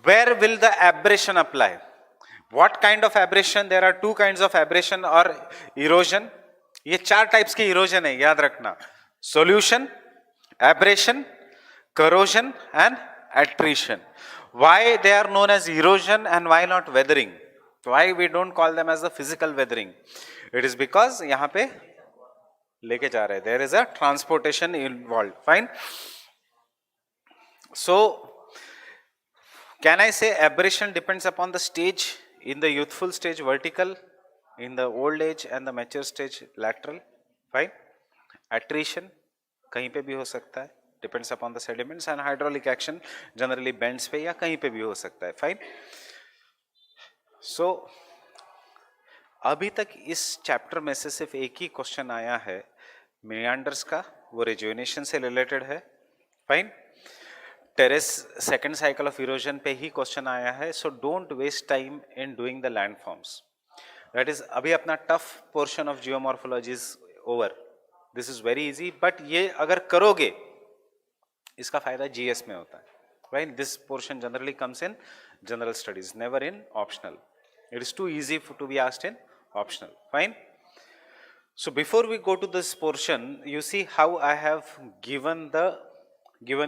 Where will the abrasion apply? What kind of abrasion? There are 2 kinds of abrasion और इरोजन. ये 4 टाइप्स की इरोजन है, याद रखना. Solution, abrasion, corrosion and attrition. Why they are known as erosion and why not weathering? Why we don't call them as the physical weathering? It is because यहां पे लेके जा रहे हैं, there is a transportation involve. Fine. So can I say abrasion depends upon the stage? In the youthful stage vertical, in the old age and the mature stage lateral. Fine. Attrition कहीं पे भी हो सकता है, depends upon the sediments. And hydraulic action generally bends पे या कहीं पे भी हो सकता है. फाइन. सो अभी तक इस चैप्टर में से सिर्फ एक ही क्वेश्चन आया है मेयांडर्स का, वो रिजुवेनेशन से रिलेटेड है. Fine. Terrace second cycle of erosion पे ही क्वेश्चन आया है. So don't waste time in doing the landforms. That is, अभी अपना tough portion of geomorphology is over. This is very easy, but ये अगर करोगे इसका फायदा जीएस में होता है. Right. This portion generally comes in general studies, never in optional. It is too easy to be asked in optional. Fine. So before we go to this portion, you see how I have given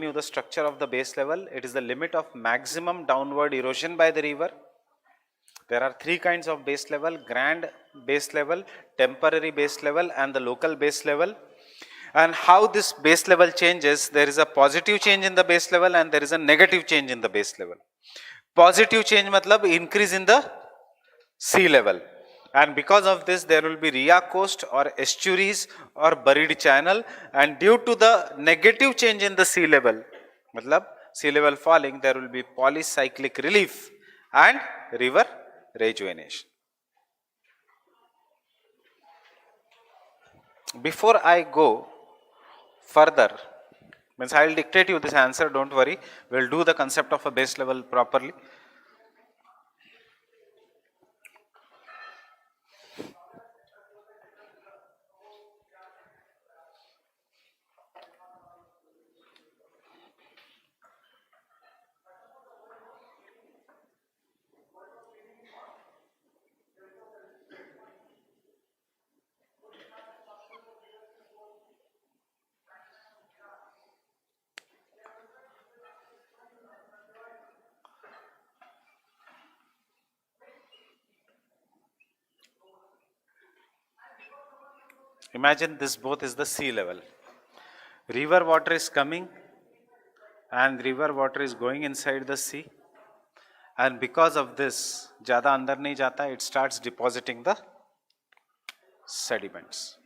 you the structure of the base level. It is the limit of maximum downward erosion by the river. There are 3 kinds of base level: grand base level, temporary base level and the local base level. And how this base level changes, there is a positive change in the base level and there is a negative change in the base level. Positive change matlab increase in the sea level, and because of this there will be ria coast or estuaries or buried channel. And due to the negative change in the sea level, matlab sea level falling, there will be polycyclic relief and river rejuvenation. Before I go further, means I will dictate you this answer, don't worry, we will do the concept of a base level properly. Imagine this both is the sea level. River water is coming and river water is going inside the sea, and because of this ज़्यादा अंदर नहीं जाता, it starts depositing the sediments.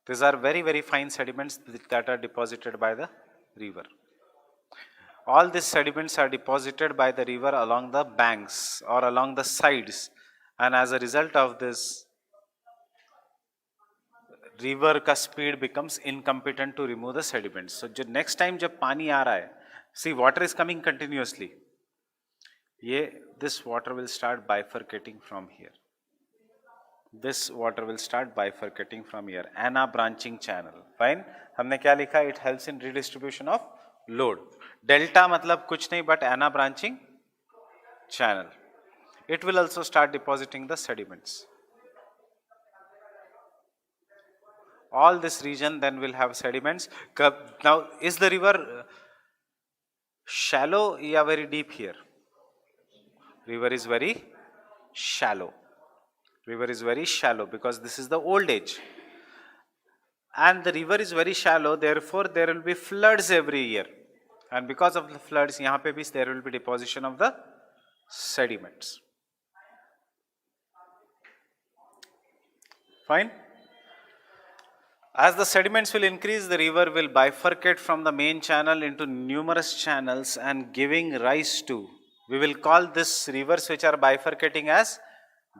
These are very fine sediments that are deposited by the river. All these sediments are deposited by the river along the banks or along the sides, and as a result of this, river का speed becomes incompetent to remove the sediments. So जो next time जब पानी आ रहा है, sea water is coming continuously, ये this water will start bifurcating from here. This water will start bifurcating from here. Anna branching channel. Fine. हमने क्या लिखा? It helps in redistribution of load. Delta मतलब कुछ नहीं but Anna branching channel. It will also start depositing the sediments. All this region then will have sediments. Now, is the river shallow or very deep here? River is very shallow. River is very shallow because this is the old age. And the river is very shallow, therefore there will be floods every year. and because of the floods यहाँ पे भी there will be deposition of the sediments. Fine. As the sediments will increase, the river will bifurcate from the main channel into numerous channels and giving rise to, we will call this rivers which are bifurcating as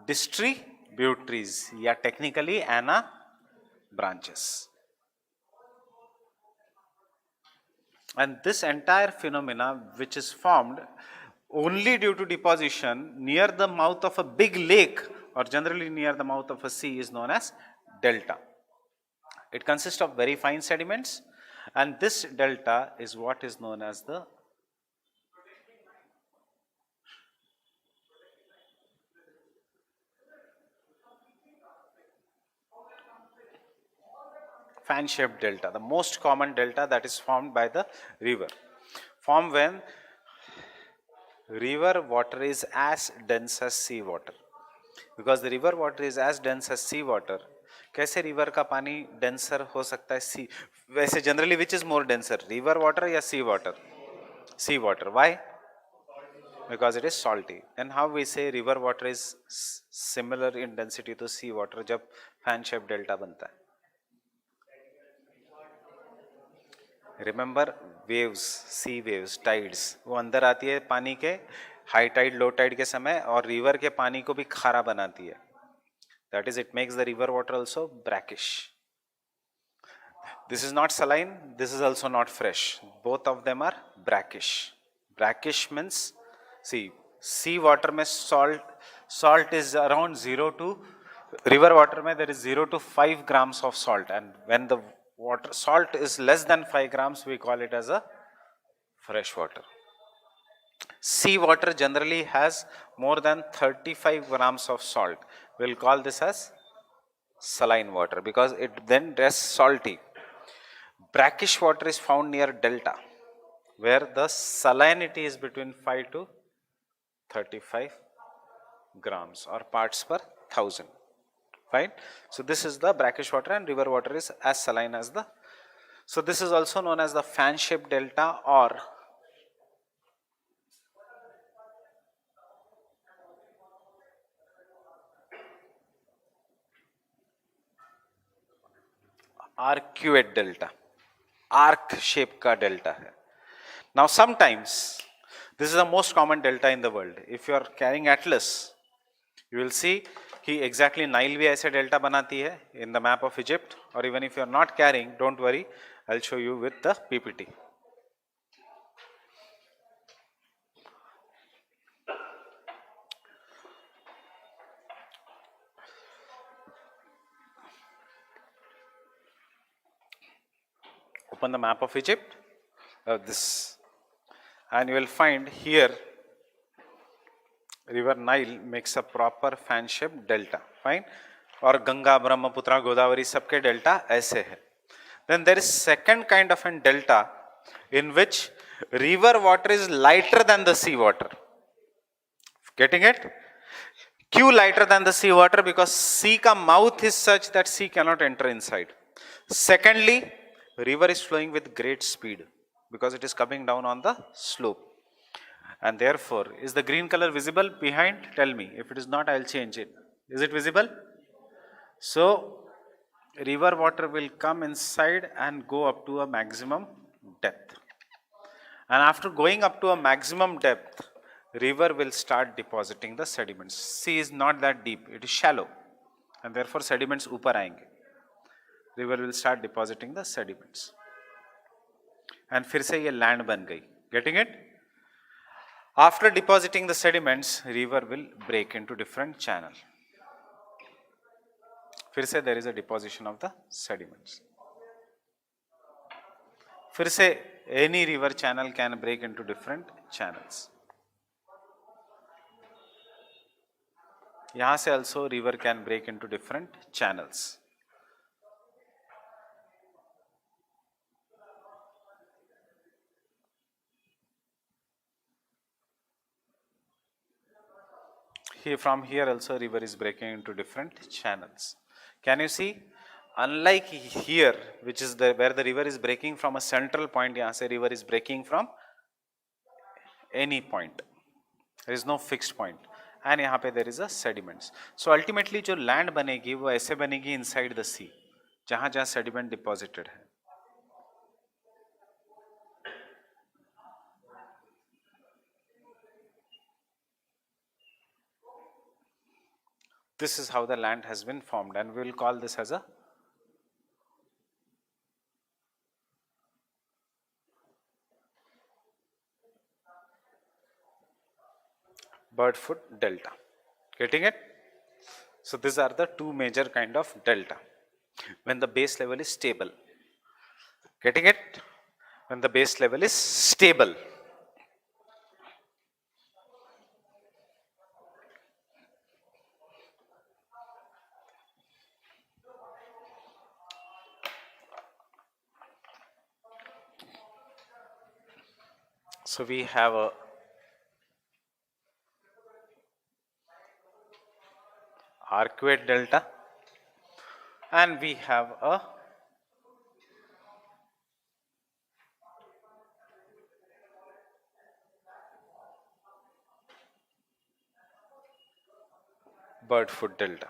distributaries, या technically ana branches. And this entire phenomena which is formed only due to deposition near the mouth of a big lake or generally near the mouth of a sea is known as delta. It consists of very fine sediments, and this delta is what is known as the fan shaped delta, the most common delta that is formed by the river. Formed when river water is as dense as sea water. Because the river water is as dense as sea water. कैसे river का पानी denser हो सकता है see वैसे generally which is more denser river water या sea water sea water why because it is salty and how we say river water is similar in density to sea water जब fan shape delta बनता है remember waves sea waves tides वो अंदर आती है पानी के हाई टाइड लो टाइड के समय और रिवर के पानी को भी खारा बनाती है. That is, it makes the river water also brackish. This is not saline, this is also not fresh. Both of them are brackish. Brackish means, see, sea water mein salt is around 0 to, river water mein there is 0 to 5 grams of salt, and when the salt is less than 5 grams, we call it as a fresh water. Sea water generally has more than 35 grams of salt. We'll call this as saline water because it then rests salty. Brackish water is found near delta where the salinity is between 5 to 35 grams or parts per thousand. Fine. So this is the brackish water, and river water is as saline as the. So this is also known as the fan shaped delta or arcuate delta. Arc shape का delta है. Now sometimes this is the most common delta in the world. If you are carrying atlas, you will see कि exactly Nile भी ऐसे delta बनाती है in the map of Egypt. Or even if you are not carrying, don't worry, I'll show you with the PPT. Open the map of Egypt, this, and you will find here river Nile makes a proper fan shaped delta. Fine. और गंगा ब्रह्मपुत्र गोदावरी सबके delta ऐसे है. Then there is second kind of an delta in which river water is lighter than the sea water. Getting it? क्यों lighter than the sea water? Because sea का mouth is such that sea cannot enter inside. Secondly, river is flowing with great speed because it is coming down on the slope, and therefore is the green color visible behind? Tell me. If it is not, I'll change it. Is it visible? So river water will come inside and go up to a maximum depth, and after going up to a maximum depth, river will start depositing the sediments. Sea is not that deep, it is shallow, and therefore sediments ऊपर आएंगे. River will start depositing the sediments, and फिर से ये land बन गई. Getting it? After depositing the sediments, river will break into different channels. फिर से there is a deposition of the sediments. फिर से any river channel can break into different channels. यहाँ से also river can break into different channels. Here, from here also river is breaking into different channels. Can you see? Unlike here, which is where the river is breaking from a central point, यहाँ से river is breaking from any point, there is no fixed point, and यहाँ पे there is a sediments. So ultimately जो land बनेगी वो ऐसे बनेगी inside the sea, जहाँ जहाँ sediment deposited है. This is how the land has been formed, and we will call this as a bird foot delta. Getting it? So these are the two major kind of delta when the base level is stable. Getting it? When the base level is stable. So we have a arcuate delta, and we have a bird foot delta.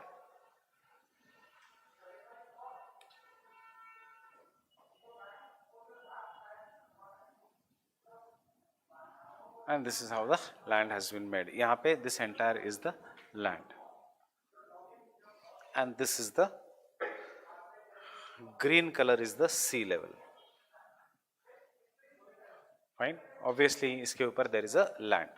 And this is how the land has been made. यहाँ पे this entire is the land, and this is the green color is the sea level. Fine. Obviously इसके ऊपर there is a land.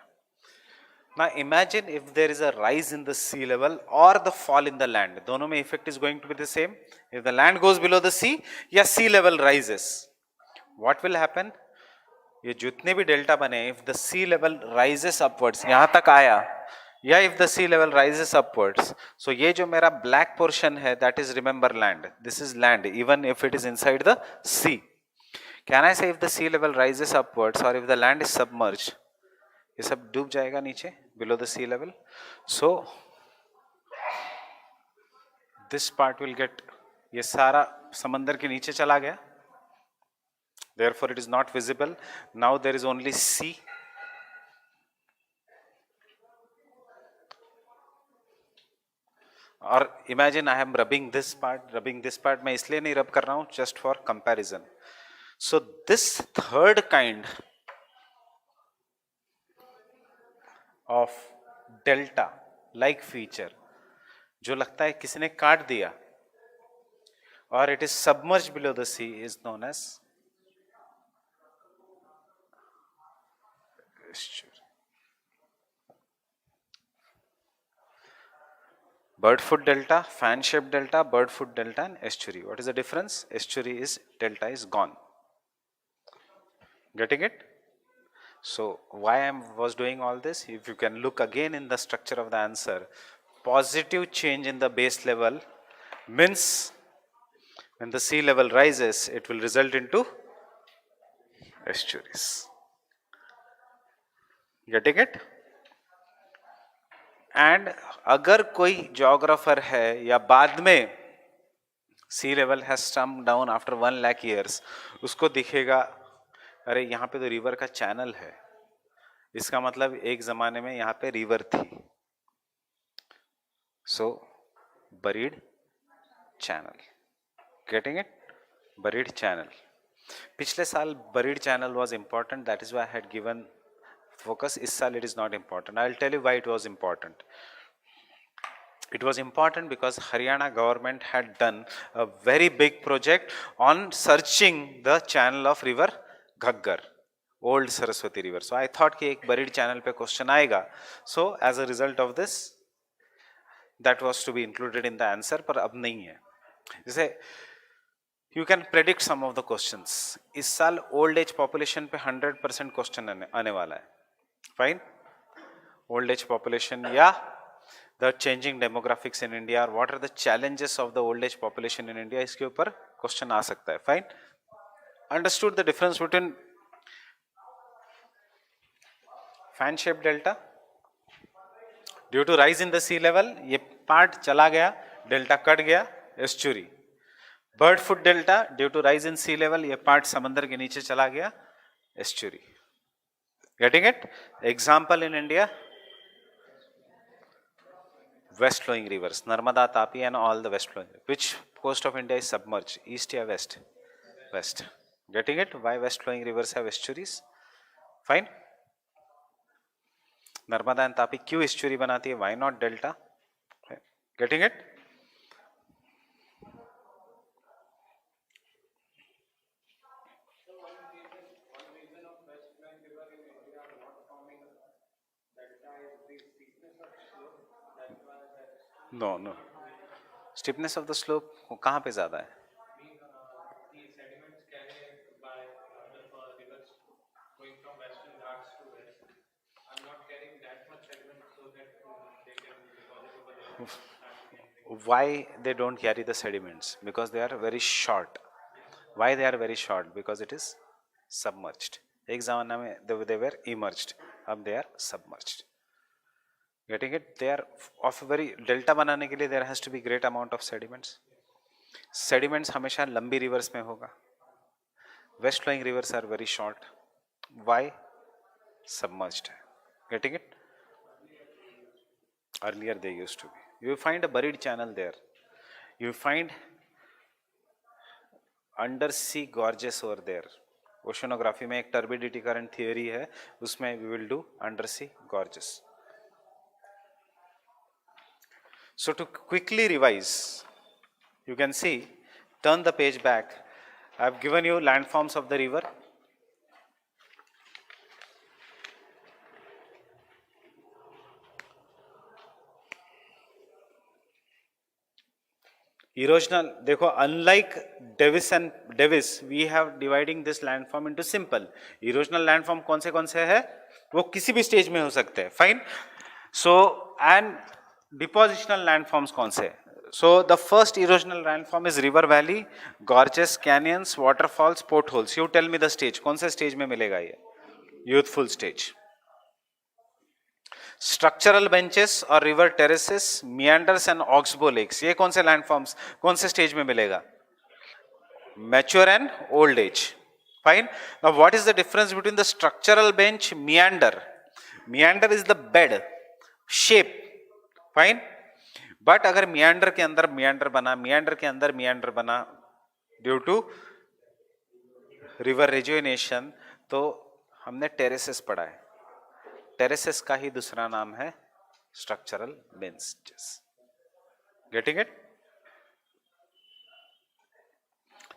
Now imagine if there is a rise in the sea level or the fall in the land. दोनों में effect is going to be the same. If the land goes below the sea या sea level rises, what will happen? ये जितने भी delta बने, if the sea level rises upwards, यहाँ तक आया, या if the sea level rises upwards, so ये जो मेरा black portion है, that is remember land. This is land, even if it is inside the sea. Can I say if the sea level rises upwards or if the land is submerged, ये सब डूब जाएगा नीचे, below the sea level. So this part will get, ये सारा समंदर के नीचे चला गया. Therefore it is not visible. Now there is only sea. Or imagine I am rubbing this part. मैं इसलिए नहीं rub कर रहा हूँ, just for comparison. So this third kind of delta like feature, जो लगता है किसी ने काट दिया, or it is submerged below the sea, is known as estuary. Bird foot delta, fan shaped delta, bird foot delta, and estuary. What is the difference? Estuary is delta is gone. Getting it? So why I was doing all this? If you can look again in the structure of the answer, positive change in the base level means when the sea level rises, it will result into estuaries. Getting it? And अगर कोई geographer है या बाद में sea level has come down after 1 lakh years, उसको दिखेगा अरे यहाँ पे तो रिवर का चैनल है, इसका मतलब एक जमाने में यहाँ पे रिवर थी. So buried channel. Getting it? Buried channel. पिछले साल buried channel was important, that is why I had given focus. इस साल it is not important. I will tell you why it was important. It was important because Haryana government had done a very big project on searching the channel of river Ghaggar, old Saraswati river. So I thought कि एक buried channel पे question आएगा. So as a result of this, that was to be included in the answer, पर अब नहीं है. जैसे you can predict some of the questions. इस साल old age population पे 100% question आने वाला है. Fine? Old age population या the changing demographics in India, or what are the challenges of the old age population in India, इसके ऊपर question आ सकता है. Fine? Understood the difference between fan shaped delta due to rise in the sea level, ये part चला गया, delta cut गया, estuary. Bird foot delta due to rise in sea level, ये part समंदर के नीचे चला गया, estuary. Getting it? Example in India, west flowing rivers, Narmada, Tapi, and all the west flowing. Which coast of India is submerged? East or west? West. Getting it? Why west flowing rivers have estuaries? Fine. Narmada and Tapi क्यों estuary बनाती है? Why not delta? Getting it? No, no. Steepness of the slope कहाँ पे ज़्यादा है? The sediments carried by the rivers going from western ghats to west are not carrying that much sediment so that they can deposit over there and start meandering. Why they don't carry the sediments? Because they are very short. Why they are very short? Because it is submerged. एक ज़माना में they were emerged. अब they are submerged. Getting it? They are of very delta बनाने के लिए there has to be great amount of sediments. Sediments हमेशा लंबी rivers में होगा. West flowing rivers are very short. Why? Submerged. Getting it? Earlier they used to be. You find a buried channel there. You find undersea gorges over there. Oceanography में एक turbidity current theory है, उसमें we will do undersea gorges. So to quickly revise, you can see, turn the page back. I have given you landforms of the river. Erosional, देखो, unlike Davis, we have dividing this landform into simple. Erosional landform कौन से है? वो किसी भी stage में हो सकते हैं. Fine. So and depositional landforms कौन से? So the first erosional landform is river valley, gorges, canyons, waterfalls, portholes. You tell me the stage. कौन से stage में मिलेगा ये? Youthful stage. स्ट्रक्चरल बेंचेस और river terraces, meanders and oxbow lakes, ये कौन से लैंडफॉर्म्स कौन से स्टेज में मिलेगा? Mature and old age. Fine. Now what is the difference between the structural bench, meander? Meander is the bed shape. Fine. But अगर meander के अंदर मियांडर बना, मियांडर के अंदर मियांडर बना ड्यू टू रिवर रिजुविनेशन, तो हमने टेरेसेस पढ़ा है. टेरेसेस का ही दूसरा नाम है structural benches. Getting it?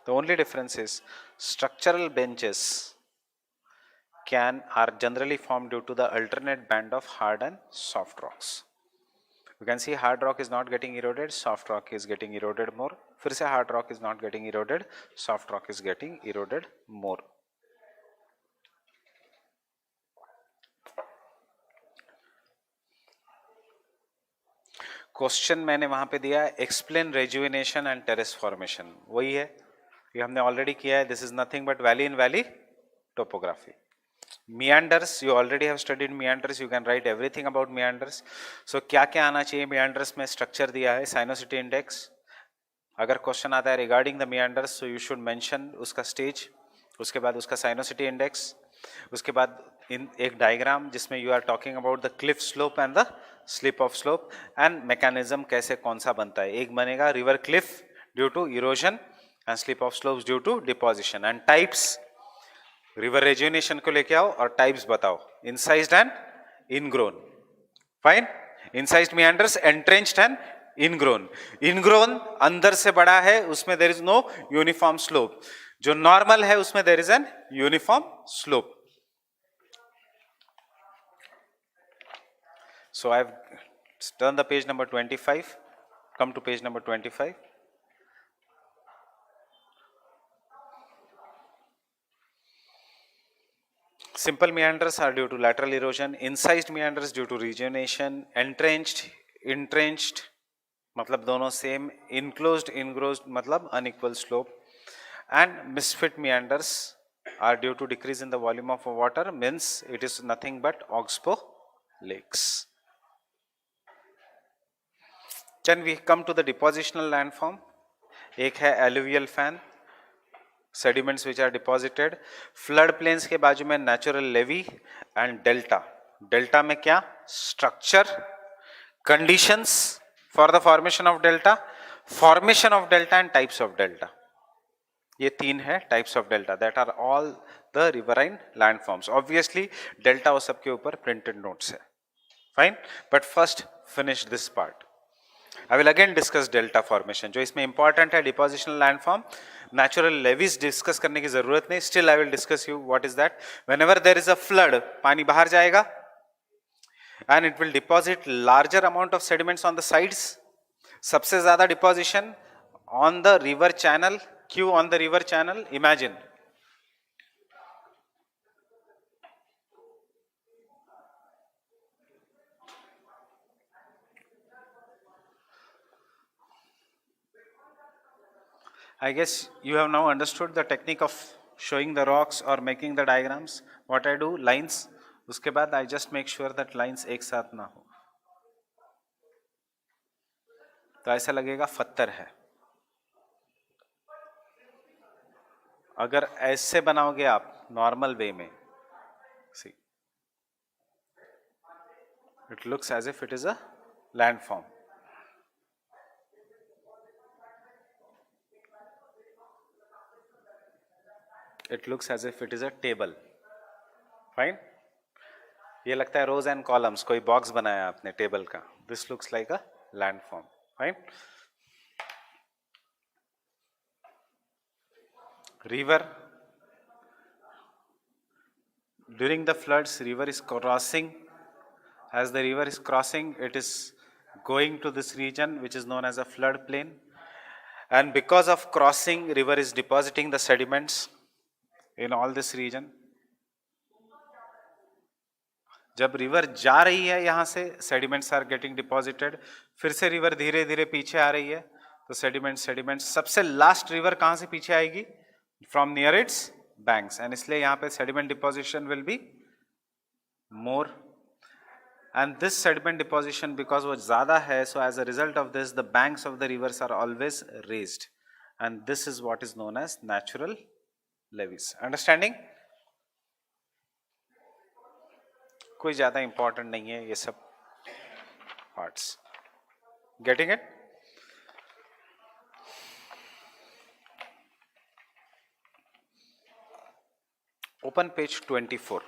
The only difference is structural benches are generally formed due to the alternate band of hard and soft rocks. You can see hard rock is not getting eroded, soft rock is getting eroded more. फिर से hard rock is not getting eroded, soft rock is getting eroded more. Question मैंने वहां पे दिया है, explain rejuvenation and terrace formation. वही है, ये हमने ऑलरेडी किया है. This is nothing but valley in valley topography. meanders, you already have studied meanders, you can write everything about meanders. So क्या क्या आना चाहिए meanders में? स्ट्रक्चर दिया है, साइनोसिटी इंडेक्स. अगर क्वेश्चन आता है regarding the meanders, so you should mention उसका स्टेज, उसके बाद उसका साइनोसिटी इंडेक्स, उसके बाद इन एक डायग्राम जिसमें you are talking about the cliff slope and the slip off slope and mechanism कैसे कौन सा बनता है. एक बनेगा river cliff due to erosion and slip off slopes due to deposition. And types, river rejuvenation को लेके आओ और टाइप्स बताओ. Incised and ingrown. Fine. Incised meanders, entrenched and ingrown. Ingrown अंदर से बड़ा है, उसमें there is no uniform slope. जो नॉर्मल है उसमें there is an uniform slope. So I've turned the page number 25. Come to page number 25. Simple meanders are due to lateral erosion. Incised meanders due to rejuvenation. Entrenched मतलब दोनों same. Enclosed, engrossed मतलब unequal slope. And misfit meanders are due to decrease in the volume of water, means it is nothing but oxbow lakes. Then we come to the depositional landform. एक है alluvial fan, sediments which are deposited. Flood plains के बाजू में natural levee and delta. Delta में क्या? Structure, conditions for the formation of delta and types of delta. ये तीन है types of delta that are all the riverine landforms. Obviously delta वो सबके ऊपर printed notes है. Fine, but first finish this part. I will again discuss delta formation. जो इसमें important है depositional landform. Natural levees discuss करने की जरूरत नहीं. Still I will discuss you what is that. Whenever there is a flood, पानी बाहर जाएगा and it will deposit larger amount of sediments on the sides. सबसे ज़्यादा deposition on the river channel. क्यों on the river channel? Imagine. I guess you have now understood the technique of showing the rocks or making the diagrams. What I do, lines. उसके बाद I just make sure that lines एक साथ ना हो. तो ऐसा लगेगा पत्थर है. अगर ऐसे बनाओगे आप नॉर्मल वे में, see, it looks as if it is a landform. It looks as if it is a table. Fine. ये लगता है rows and columns. कोई box बनाया आपने table का. This looks like a landform. Fine. River. During the floods, river is crossing. As the river is crossing, it is going to this region which is known as a flood plain. And because of crossing, river is depositing the sediments in all this region. जब river जा रही है यहाँ से, sediments are getting deposited. फिर से river धीरे धीरे पीछे आ रही है, तो sediments सबसे लास्ट रिवर कहाँ से पीछे आएगी? From near its banks. And इसलिए यहाँ पे sediment deposition will be more. And this sediment deposition, because वो ज़्यादा है, so as a result of this, the banks of the rivers are always raised. And this is what is known as natural levees. Understanding? कोई ज़्यादा important नहीं है ये सब parts. Getting it? Open page 24.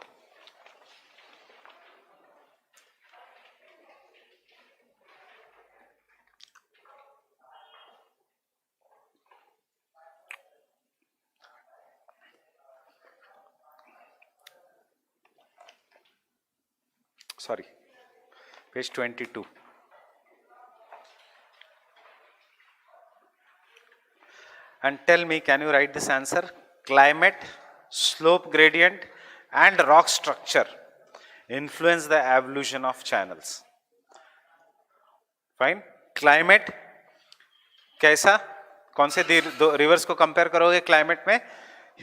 Sorry, page 22. And tell me, can you write this answer? Climate, slope gradient and rock structure influence the evolution of channels. Fine. Climate कैसा? कौन से दो रिवर्स को कंपेयर करोगे क्लाइमेट में?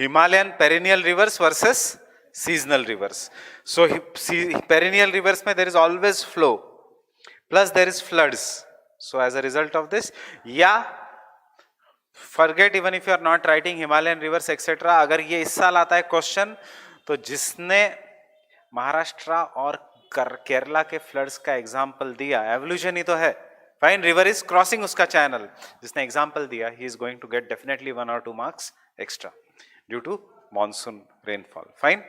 Himalayan perennial rivers versus seasonal rivers. So perennial rivers में there is always flow, plus there is floods. So as a result of this, yeah, forget even if you are not writing Himalayan rivers etc. अगर ये इस साल आता है question, तो जिसने महाराष्ट्र और केरला के फ्लड्स का एग्जाम्पल दिया, एवोल्यूशन ही तो है. फाइन, रिवर इज क्रॉसिंग उसका चैनल, जिसने एग्जाम्पल दिया, he is going to get definitely 1 or 2 marks extra due to monsoon rainfall. Fine.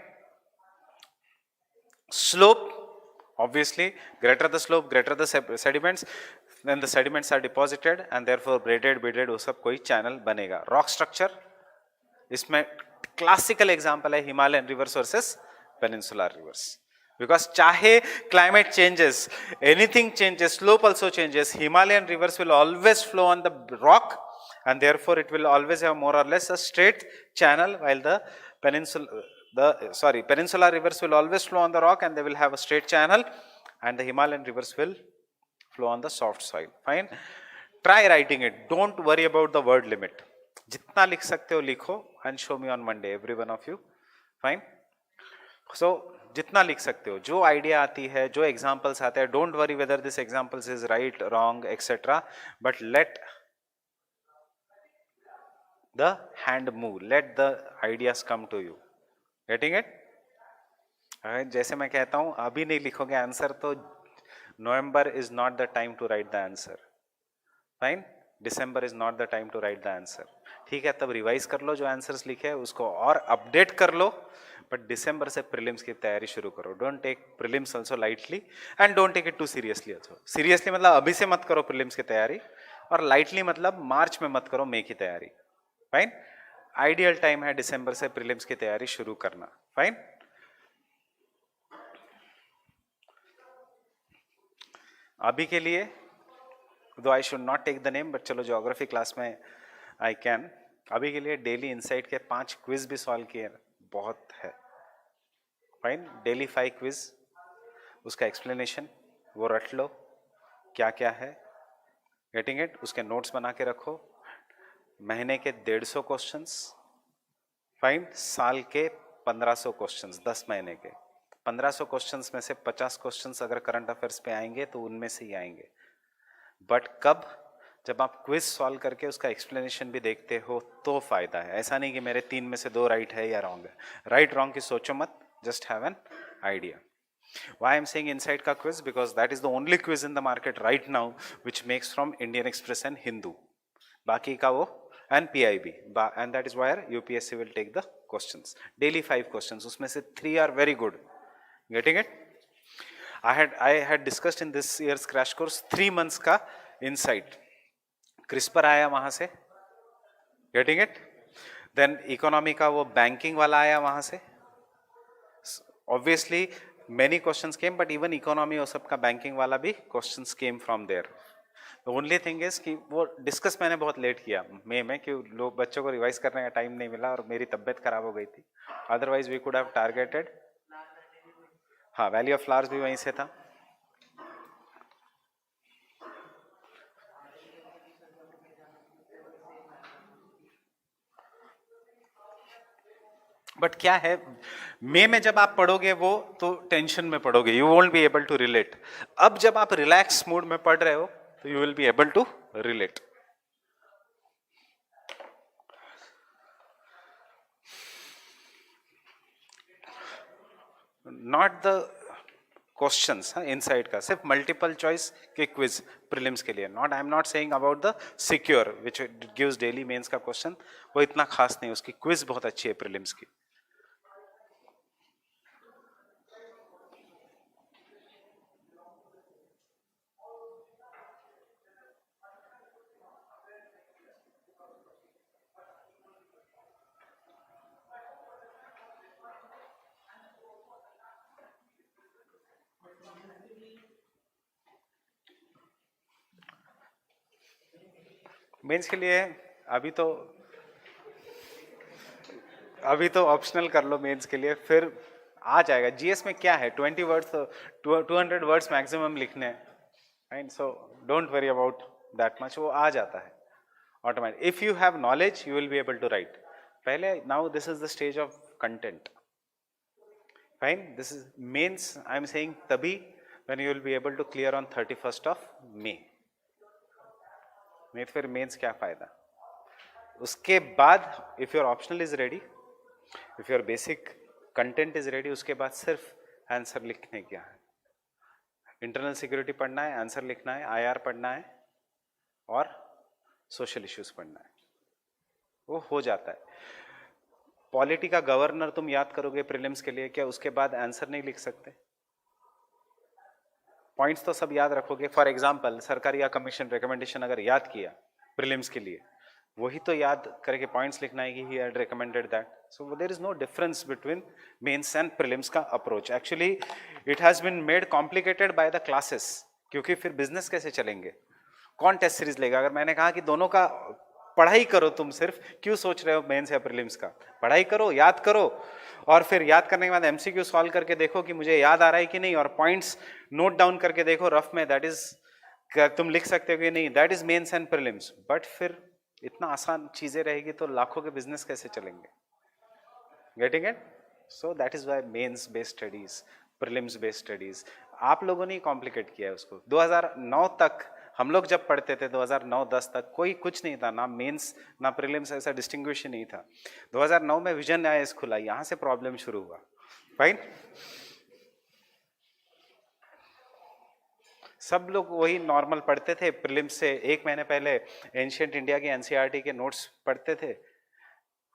Slope, obviously, greater the slope, greater the sediments, then the sediments are deposited and therefore braided, beaded, वो सब कोई channel बनेगा. Rock structure, इसमें classical example है Himalayan rivers versus peninsular rivers. Because चाहे climate changes, anything changes, slope also changes, Himalayan rivers will always flow on the rock and therefore it will always have more or less a straight channel, while the peninsular rivers will always flow on the rock and they will have a straight channel, and the Himalayan rivers will flow on the soft soil. Fine. Try writing it. Don't worry about the word limit. जितना लिख सकते हो लिखो and show me on Monday, every one of you. Fine. So जितना लिख सकते हो, जो आइडिया आती है, जो एग्जाम्पल्स आते हैं, don't worry whether this examples is right, wrong, etc. But let the hand move, let the ideas come to you. Getting it? जैसे मैं कहता हूं अभी नहीं लिखोगे आंसर तो November is not the time to write the answer, fine, December is not the time to write the answer. ठीक है, तब रिवाइज कर लो जो आंसर्स लिखे हैं उसको और अपडेट कर लो, बट दिसंबर से प्रीलिम्स की तैयारी शुरू करो. Don't take prelims also lightly and don't take it too seriously also. Seriously मतलब अभी से मत करो प्रीलिम्स की तैयारी, और लाइटली मतलब मार्च में मत करो मई की तैयारी. फाइन, आइडियल टाइम है दिसंबर से प्रीलिम्स की तैयारी शुरू करना. फाइन, अभी के लिए दो I should not take the name, but चलो ज्योग्राफी क्लास में आई कैन. अभी के लिए डेली इनसाइट के 5 क्विज भी सॉल्व किए, बहुत है. फाइन, डेली 5 क्विज, उसका एक्सप्लेनेशन वो रट लो क्या क्या है. Getting it? उसके नोट्स बना के रखो. महीने के 150 क्वेश्चंस, फाइन, साल के 1500 क्वेश्चंस, 10 महीने के 1500 क्वेश्चंस में से 50 क्वेश्चंस अगर करंट अफेयर्स पे आएंगे तो उनमें से ही आएंगे. बट कब? जब आप क्विज सॉल्व करके उसका एक्सप्लेनेशन भी देखते हो तो फायदा है. ऐसा नहीं कि मेरे 3 में से 2 राइट है या रॉन्ग है. राइट रॉन्ग की सोचो मत, just have an idea. Why I'm saying inside का quiz? Because that is the only quiz in the market right now which makes from Indian Express and Hindu. बाकी का वो and PIB, and that is where UPSC will take the questions. Daily 5 questions, उसमें से 3 are very good. Getting it? I had discussed in this year's crash course 3 months का insight. CRISPR आया वहां से. Getting it? Then economy का वो banking वाला आया वहां से. Obviously many questions came, but even economy और सबका banking वाला भी questions came from there. The only thing is कि वो डिस्कस मैंने बहुत लेट किया मई में, कि लोग बच्चों को रिवाइज करने का टाइम नहीं मिला और मेरी तबीयत खराब हो गई थी. Otherwise we could have targeted. हाँ, वैली ऑफ फ्लावर्स भी वहीं से था. बट क्या है, मई में जब आप पढ़ोगे वो तो टेंशन में पढ़ोगे, you won't be able to relate. अब जब आप रिलैक्स मूड में पढ़ रहे हो तो you will be able to relate. Not the questions inside का, सिर्फ मल्टीपल चॉइस के क्विज प्रीलिम्स के लिए. Not, I am not saying about the secure which gives daily mains का क्वेश्चन, वो इतना खास नहीं, उसकी क्विज बहुत अच्छी है प्रीलिम्स की. मेंस के लिए अभी तो ऑप्शनल कर लो मेंस के लिए, फिर आ जाएगा. जीएस में क्या है, 20 वर्ड्स, 200 वर्ड्स मैक्सिमम लिखने हैं. Right, so don't worry about that much, वो आ जाता है automatic. If you have knowledge you will be able to write. पहले now this is the stage of content. Fine, this is mains I am saying तभी when you will be able to clear on 31st of May. नहीं फिर mains क्या फायदा. उसके बाद if your optional is ready, if your basic content is ready, उसके बाद सिर्फ आंसर लिखने क्या है. इंटरनल सिक्योरिटी पढ़ना है, आंसर लिखना है, आईआर पढ़ना है और सोशल इश्यूज पढ़ना है, वो हो जाता है. पॉलिटी का गवर्नर तुम याद करोगे प्रीलिम्स के लिए, क्या उसके बाद आंसर नहीं लिख सकते? पॉइंट्स तो सब याद रखोगे. फॉर एग्जाम्पल सरकारी या कमीशन रिकमेंडेशन अगर याद किया प्रीलिम्स के लिए, वही तो याद करके पॉइंट्स लिखना है कि he had recommended that. So there is no difference between mains and prelims का approach. Actually it has been made complicated by the classes, क्योंकि फिर बिजनेस कैसे चलेंगे, कौन टेस्ट सीरीज लेगा. अगर मैंने कहा कि दोनों का पढ़ाई करो, तुम सिर्फ क्यों सोच रहे हो मेंस या प्रीलिम्स का, पढ़ाई करो, याद करो, और फिर याद करने के बाद एमसीक्यू सॉल्व करके देखो कि मुझे याद आ रहा है कि नहीं, और पॉइंट्स नोट डाउन करके देखो रफ में, दैट इज तुम लिख सकते हो कि नहीं, that is mains and prelims. But फिर इतना आसान चीजें रहेगी तो लाखों के बिजनेस कैसे चलेंगे. Getting it? So that is why mains based studies, prelims based studies. आप लोगों ने कॉम्प्लिकेट किया है उसको. 2009 तक हम लोग जब पढ़ते थे 2009-10 तक कोई कुछ नहीं था, ना मेंस ना प्रीलिम्स, ऐसा डिस्टिंग्विश नहीं था। 2009 में विजन आईएएस खुला, यहाँ से प्रॉब्लम शुरू हुआ। फाइन, सब लोग वही नॉर्मल पढ़ते थे प्रीलिम्स से एक महीने पहले, एंशिएंट इंडिया की एनसीईआरटी के नोट्स पढ़ते थे,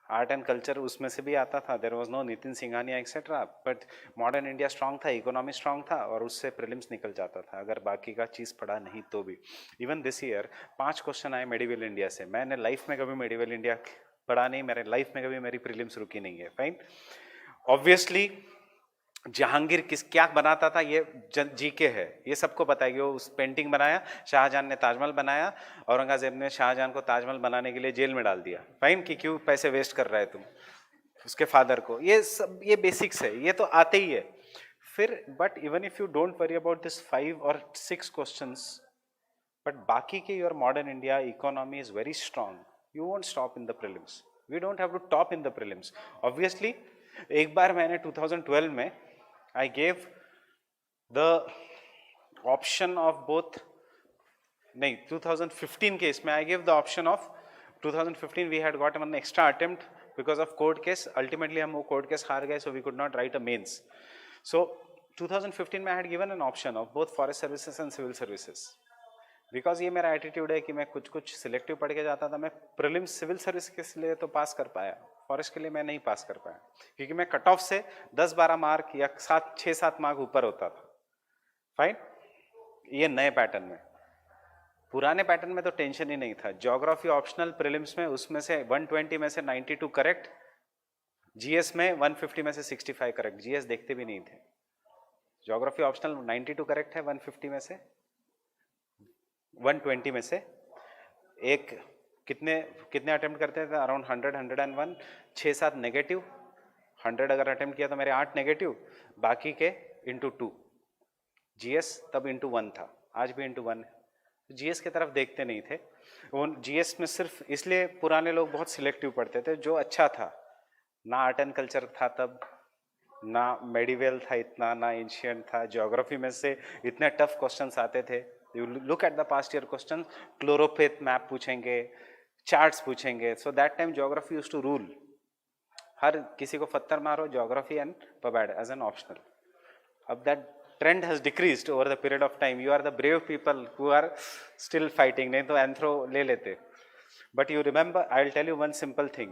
आर्ट एंड कल्चर उसमें से भी आता था, there was no Nitin Singhania etcetera, but modern India strong था, इकोनॉमी स्ट्रांग था, और उससे प्रीलिम्स निकल जाता था अगर बाकी का चीज़ पढ़ा नहीं तो भी। इवन दिस ईयर 5 क्वेश्चन आए मेडिवल इंडिया से, मैंने लाइफ में कभी मेडिवल इंडिया पढ़ा नहीं, मेरे लाइफ में कभी मेरी प्रीलिम्स रुकी नहीं है। फाइन, ऑब्वियसली जहांगीर किस क्या बनाता था ये जीके है, ये सबको पता है कि वो उस पेंटिंग बनाया, शाहजहां ने ताजमहल बनाया, औरंगजेब ने शाहजहां को ताजमहल बनाने के लिए जेल में डाल दिया। फाइन, कि क्यों पैसे वेस्ट कर रहा है तुम, उसके फादर को, ये सब ये बेसिक्स है, ये तो आते ही है। फिर but even if you don't worry about this 5 और 6 क्वेश्चंस, बट बाकी के your modern India economy is very strong, you won't stop in the prelims, we don't have to top in the prelims. Obviously एक बार मैंने 2012 में I gave the option of both, नहीं 2015 के इसमें I gave the option of 2015 we had got one extra attempt because of court case, ultimately हम वो court case हार गए, so we could not write a mains. So 2015 में I had given an option of both forest services and civil services, because ये मेरा attitude है कि मैं कुछ कुछ सिलेक्टिव पढ़ के जाता था। मैं प्रीलिम्स सिविल सर्विस के लिए तो पास कर पाया, फॉरेस्ट के लिए मैं नहीं पास कर पाया, क्योंकि मैं कट ऑफ से 10-12 मार्क या 6-7 मार्क ऊपर होता था। फाइन, ये नए पैटर्न में, पुराने पैटर्न में तो टेंशन ही नहीं था। ज्योग्राफी ऑप्शनल प्रीलिम्स में उसमें से 120 में से 92 करेक्ट, जीएस में 150 में से 65 करेक्ट, जीएस देखते भी नहीं थे। ज्योग्राफी ऑप्शनल 92 करेक्ट है 150 में से, 120 में से एक कितने कितने अटेम्प्ट करते थे, अराउंड 100-101, 6-7 नेगेटिव, 100 अगर अटेम्प्ट किया तो मेरे 8 नेगेटिव, बाकी के इंटू 2, जीएस तब इंटू 1 था, आज भी इंटू 1 है। जीएस की तरफ देखते नहीं थे, वो जीएस में सिर्फ इसलिए पुराने लोग बहुत सिलेक्टिव पढ़ते थे, जो अच्छा था, ना आर्ट एंड कल्चर था तब, ना मेडिवल था इतना, ना एंशिएंट था। ज्योग्राफी में से इतने टफ क्वेश्चंस आते थे, you look at the past year question, choropleth map पूछेंगे, चार्ट्स पूछेंगे, so that time geography used to rule, हर किसी को पत्थर मारो, geography and PubAd as an optional. अब that trend has decreased over the period of time, you are the brave people who are still fighting, नहीं तो anthro ले लेते। but you remember, I'll tell you one simple thing,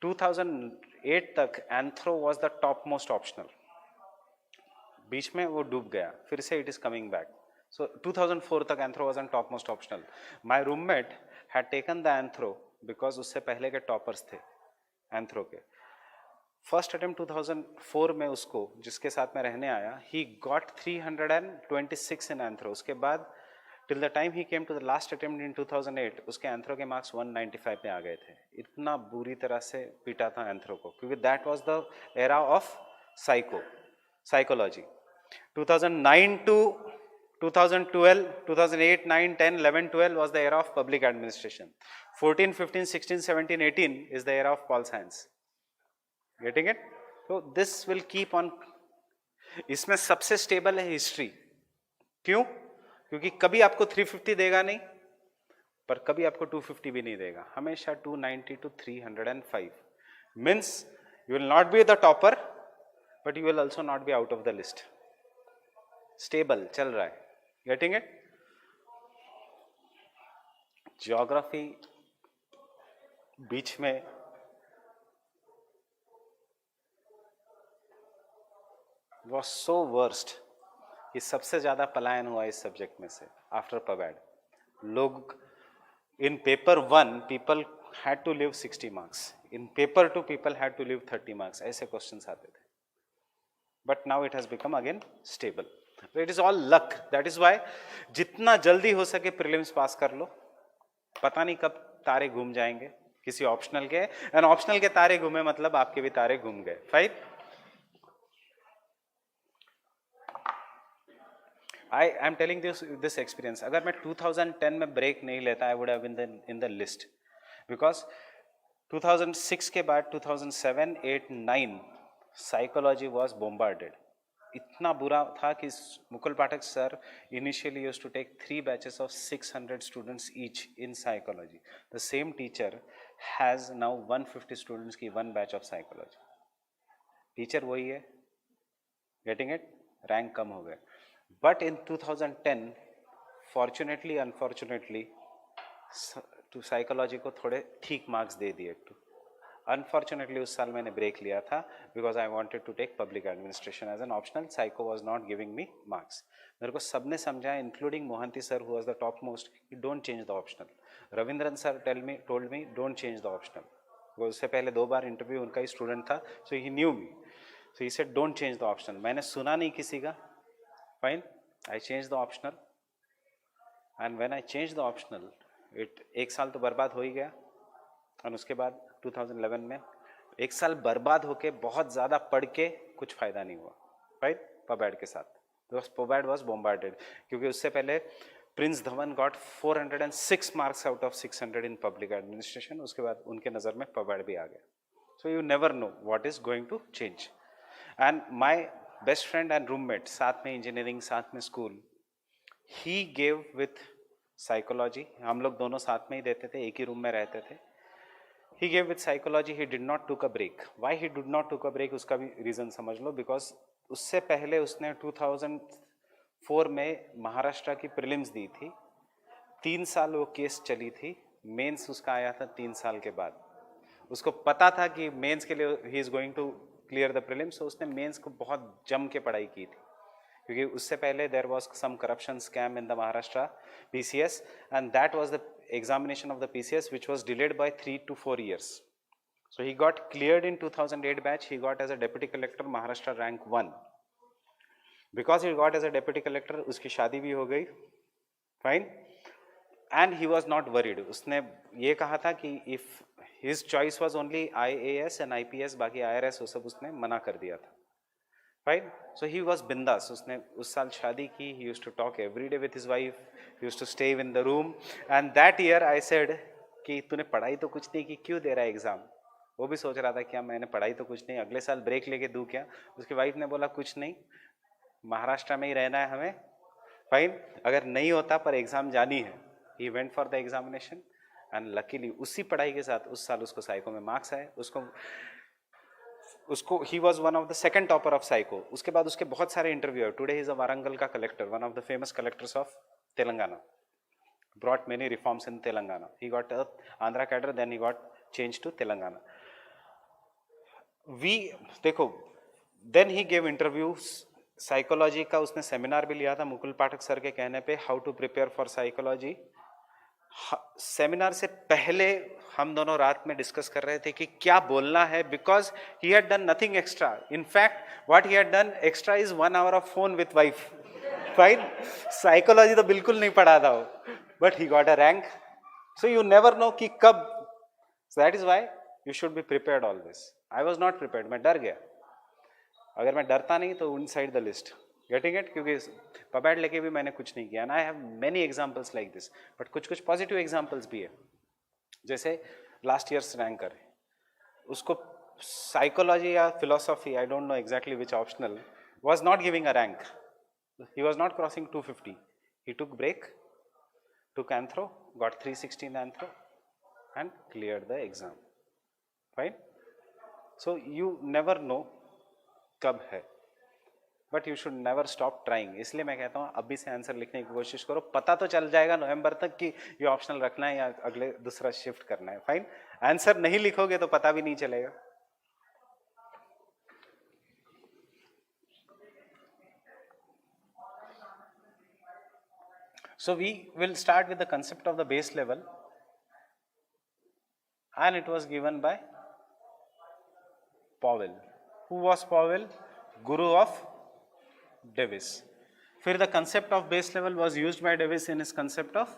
2008 तक anthro was the top most optional, बीच में वो डूब गया, फिर से it is coming back, so 2004 तक anthro was on top most optional. my roommate had taken the anthro because उससे पहले के टॉपर्स थे एंथ्रो के। फर्स्ट अटेम्प्ट 2004 में उसको, जिसके साथ मैं रहने आया, ही गॉट 326 इन एंथ्रो। उसके बाद till the time he came to the last attempt in 2008, उसके एंथ्रो के मार्क्स 195 पे आ गए थे। इतना बुरी तरह से पीटा था एंथ्रो को, क्योंकि that was the era of psychology. 2009 to 2012, 2008, 9, 10, 11, 12 was the era of public administration. 14, 15, 16, 17, 18 is the era of pol science. Getting it? So this will keep on. इसमें सबसे स्टेबल है हिस्ट्री। क्यों? क्योंकि कभी आपको 350 देगा नहीं, पर कभी आपको 250 भी नहीं देगा, हमेशा 290 to 305। Means you will not be the topper, but you will also not be out of the list. Stable चल रहा है। Getting it? ज्योग्राफी बीच में was so worst कि सबसे ज़्यादा पलायन हुआ इस सब्जेक्ट में से आफ्टर पबैड। लोग in paper 1 people had to leave 60 marks, in paper 2 people had to leave 30 marks, ऐसे क्वेश्चंस आते थे। But now it has become again stable. It is all luck, that is why जितना जल्दी हो सके prelims पास कर लो, पता नहीं कब तारे घूम जाएंगे किसी ऑप्शनल के, एंड ऑप्शनल के तारे घूमे मतलब आपके भी तारे घूम गए। Fine, I am telling this experience. अगर मैं 2010 में ब्रेक नहीं लेता, I would have been in the list, because 2006 के बाद 2007, 8, 9 psychology was bombarded. इतना बुरा था कि मुकुल पाठक sir initially used to take 3 batches of 600 students each in psychology. The same teacher has now 150 students की 1 batch of psychology. टीचर वही है, getting it, rank कम हो गए. But in 2010 fortunately unfortunately to psychology को थोड़े ठीक मार्क्स दे दिए. टू अनफॉर्चुनेटली उस साल मैंने ब्रेक लिया था because I wanted to take public administration as an optional. Psycho was not giving me marks. मेरे को सबने समझाया including Mohanty sir who was the top most, don't change the optional. Ravindran sir told me don't change the optional. वो उससे पहले 2 बार interview उनका ही student था, so he knew me. So he said don't change the optional. मैंने सुना नहीं किसी का. Fine, I change the optional and when I change the optional it 1 साल तो बर्बाद हो ही गया. और उसके बाद 2011 में 1 साल बर्बाद होके बहुत ज़्यादा पढ़ के कुछ फ़ायदा नहीं हुआ. राइट, पबैड के साथ. बिकॉज पबैड वॉज बोम्बार्डेड, क्योंकि उससे पहले Prince Dhawan got 406 marks out of 600 in public administration. उसके बाद उनके नज़र में पबैड भी आ गया. So you never know what is going to change. And my best friend and roommate, साथ में इंजीनियरिंग, साथ में school, he gave with psychology. हम लोग दोनों साथ में ही रहते थे, एक ही रूम में रहते थे. He gave with psychology, he did not took a break. Why he did not took a break उसका भी रीज़न समझ लो. बिकॉज उससे पहले उसने 2004 में महाराष्ट्र की प्रीलिम्स दी थी. 3 साल वो केस चली थी. मेंस उसका आया था 3 साल के बाद. उसको पता था कि मेंस के लिए he is going to clear the prelims. तो उसने मेंस को बहुत जम के पढ़ाई की थी, क्योंकि उससे पहले there was some corruption scam in the Maharashtra PCS and that was the examination of the PCS which was delayed by 3 to 4 years. So he got cleared in 2008 batch. He got as a deputy collector Maharashtra rank 1. Because he got as a deputy collector, उसकी शादी भी हो गई. Fine. And he was not worried. उसने ये कहा था कि if his choice was only IAS and IPS, बाकी IRS वो सब उसने मना कर दिया था. Right? So he was bindas. उसने उस साल शादी की. He used to talk every day with his wife. He used to stay in the room. And that year I said कि तूने पढ़ाई तो कुछ नहीं की, क्यों दे रहा है एग्ज़ाम. वो भी सोच रहा था कि मैंने पढ़ाई तो कुछ नहीं, अगले साल ब्रेक लेके दूँ क्या. उसकी वाइफ ने बोला कुछ नहीं, महाराष्ट्र में ही रहना है हमें. फाइन, अगर नहीं होता पर एग्ज़ाम जानी है. He went for the examination and luckily उसी पढ़ाई के साथ उस साल उसको साइको में मार्क्स आए. उसको he was one of the second topper of psycho. उसके बाद उसके बहुत सारे इंटरव्यू है. टुडे इज अ वारंगल का collector, one of the famous collectors of Telangana. Brought many reforms in Telangana. He got Andhra cadre, then he got change to Telangana. देखो, then he gave interviews. Psychology का उसने सेमिनार भी लिया था मुकुल पाठक सर के कहने पे, how to prepare for psychology. Seminar से पहले हम दोनों रात में डिस्कस कर रहे थे कि क्या बोलना है, because he had done nothing extra. In fact what he had done extra is 1 hour of phone with wife. Fine, psychology तो बिल्कुल नहीं पढ़ा था वो, but he got a rank. So you never no कि कब. सो that is why you should be prepared always. I was not prepared. मैं डर गया. अगर मैं डरता नहीं तो inside the list. Getting it, क्योंकि पबैड लेके भी मैंने कुछ नहीं किया. And I have many examples like this. But कुछ कुछ पॉजिटिव एग्जाम्पल्स भी है. जैसे लास्ट ईयर्स रैंकर, उसको साइकोलॉजी या philosophy, I don't know exactly which optional, was not giving a rank. He was not crossing 250. He took break, took anthro, got 360 in anthro and cleared the exam. Right? So you never know कब है, but you should never stop trying. इसलिए मैं कहता हूँ अभी से answer लिखने की कोशिश करो. पता तो चल जाएगा नवंबर तक कि ये ऑप्शनल रखना है या अगले दूसरा शिफ्ट करना है. फाइन, आंसर नहीं लिखोगे तो पता भी नहीं चलेगा. So we will start with the concept of the base level, and it was given by Powell. Who was Powell? Guru of Davis. फिर the concept of base level was used by Davis in his concept of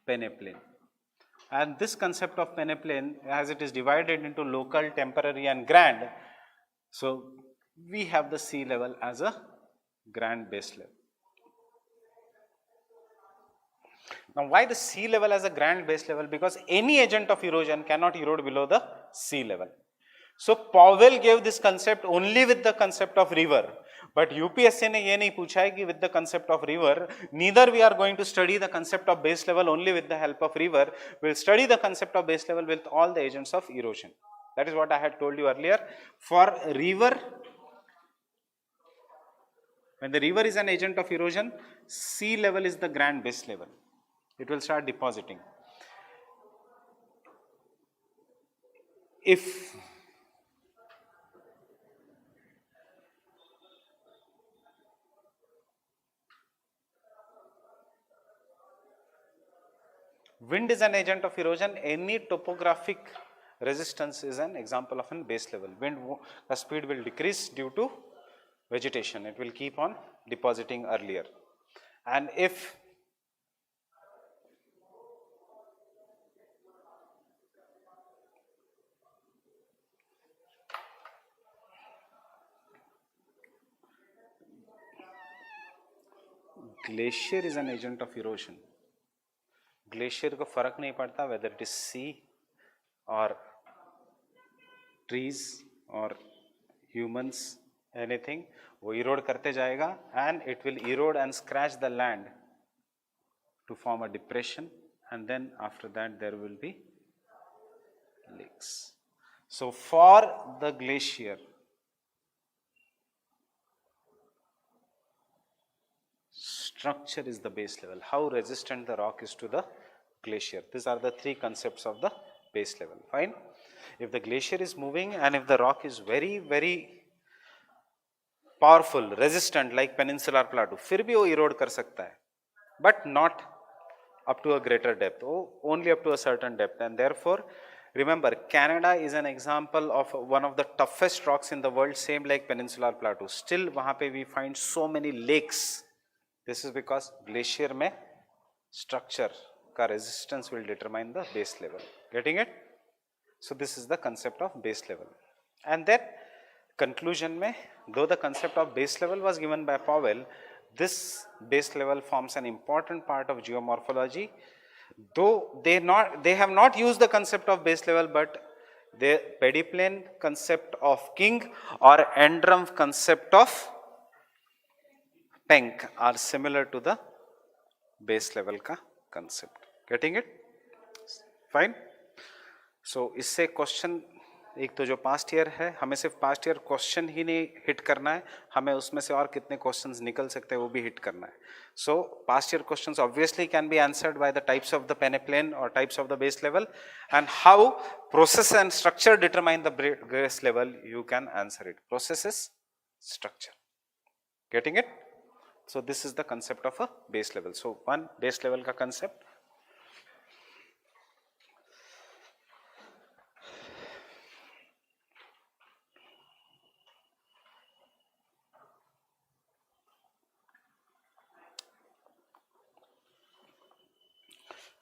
peneplain. And this concept of peneplain, as it is divided into local, temporary and grand, so we have the sea level as a grand base level. Now why the sea level as a grand base level? Because any agent of erosion cannot erode below the sea level. So Powell gave this concept only with the concept of river. But UPSC ने ये नहीं पूछा है कि with the concept of river, neither we are going to study the concept of base level only with the help of river. We'll study the concept of base level with all the agents of erosion. That is what I had told you earlier. For river, when the river is an agent of erosion, sea level is the grand base level. It will start depositing. If wind is an agent of erosion, any topographic resistance is an example of a base level. Wind, the speed will decrease due to vegetation. It will keep on depositing earlier. And if glacier is an agent of erosion, glacier को फर्क नहीं पड़ता whether it is सी और trees और humans anything, वो erode करते जाएगा and it will erode and scratch the land to form a depression and then after that there will be lakes. So for the glacier structure is the base level, how resistant the rock is to the glacier. These are the three concepts of the base level. Fine. If the glacier is moving and if the rock is very very powerful, resistant like peninsular plateau, फिर भी वो erode कर सकता है, but not up to a greater depth, only up to a certain depth. And therefore remember, Canada is an example of one of the toughest rocks in the world, same like peninsular plateau. Still वहाँ पे we find so many lakes. This is because glacier में structure का resistance will determine the base level. Getting it? So this is the concept of base level. And then conclusion में, though the concept of base level was given by Powell, this base level forms an important part of geomorphology. Though they have not used the concept of base level, but the pediplane concept of King or Endrum concept of Penck are similar to the base level का concept. Getting it? Fine. So इससे question, एक तो जो past year है, हमें सिर्फ past year question ही नहीं hit करना है, हमें उसमें से और कितने questions निकल सकते हैं वो भी hit करना है. So past year questions obviously can be answered by the types of the peneplain or types of the base level, and how process and structure determine the base level. You can answer it. Processes, structure. Getting it? So this is the concept of a base level. So one base level का concept.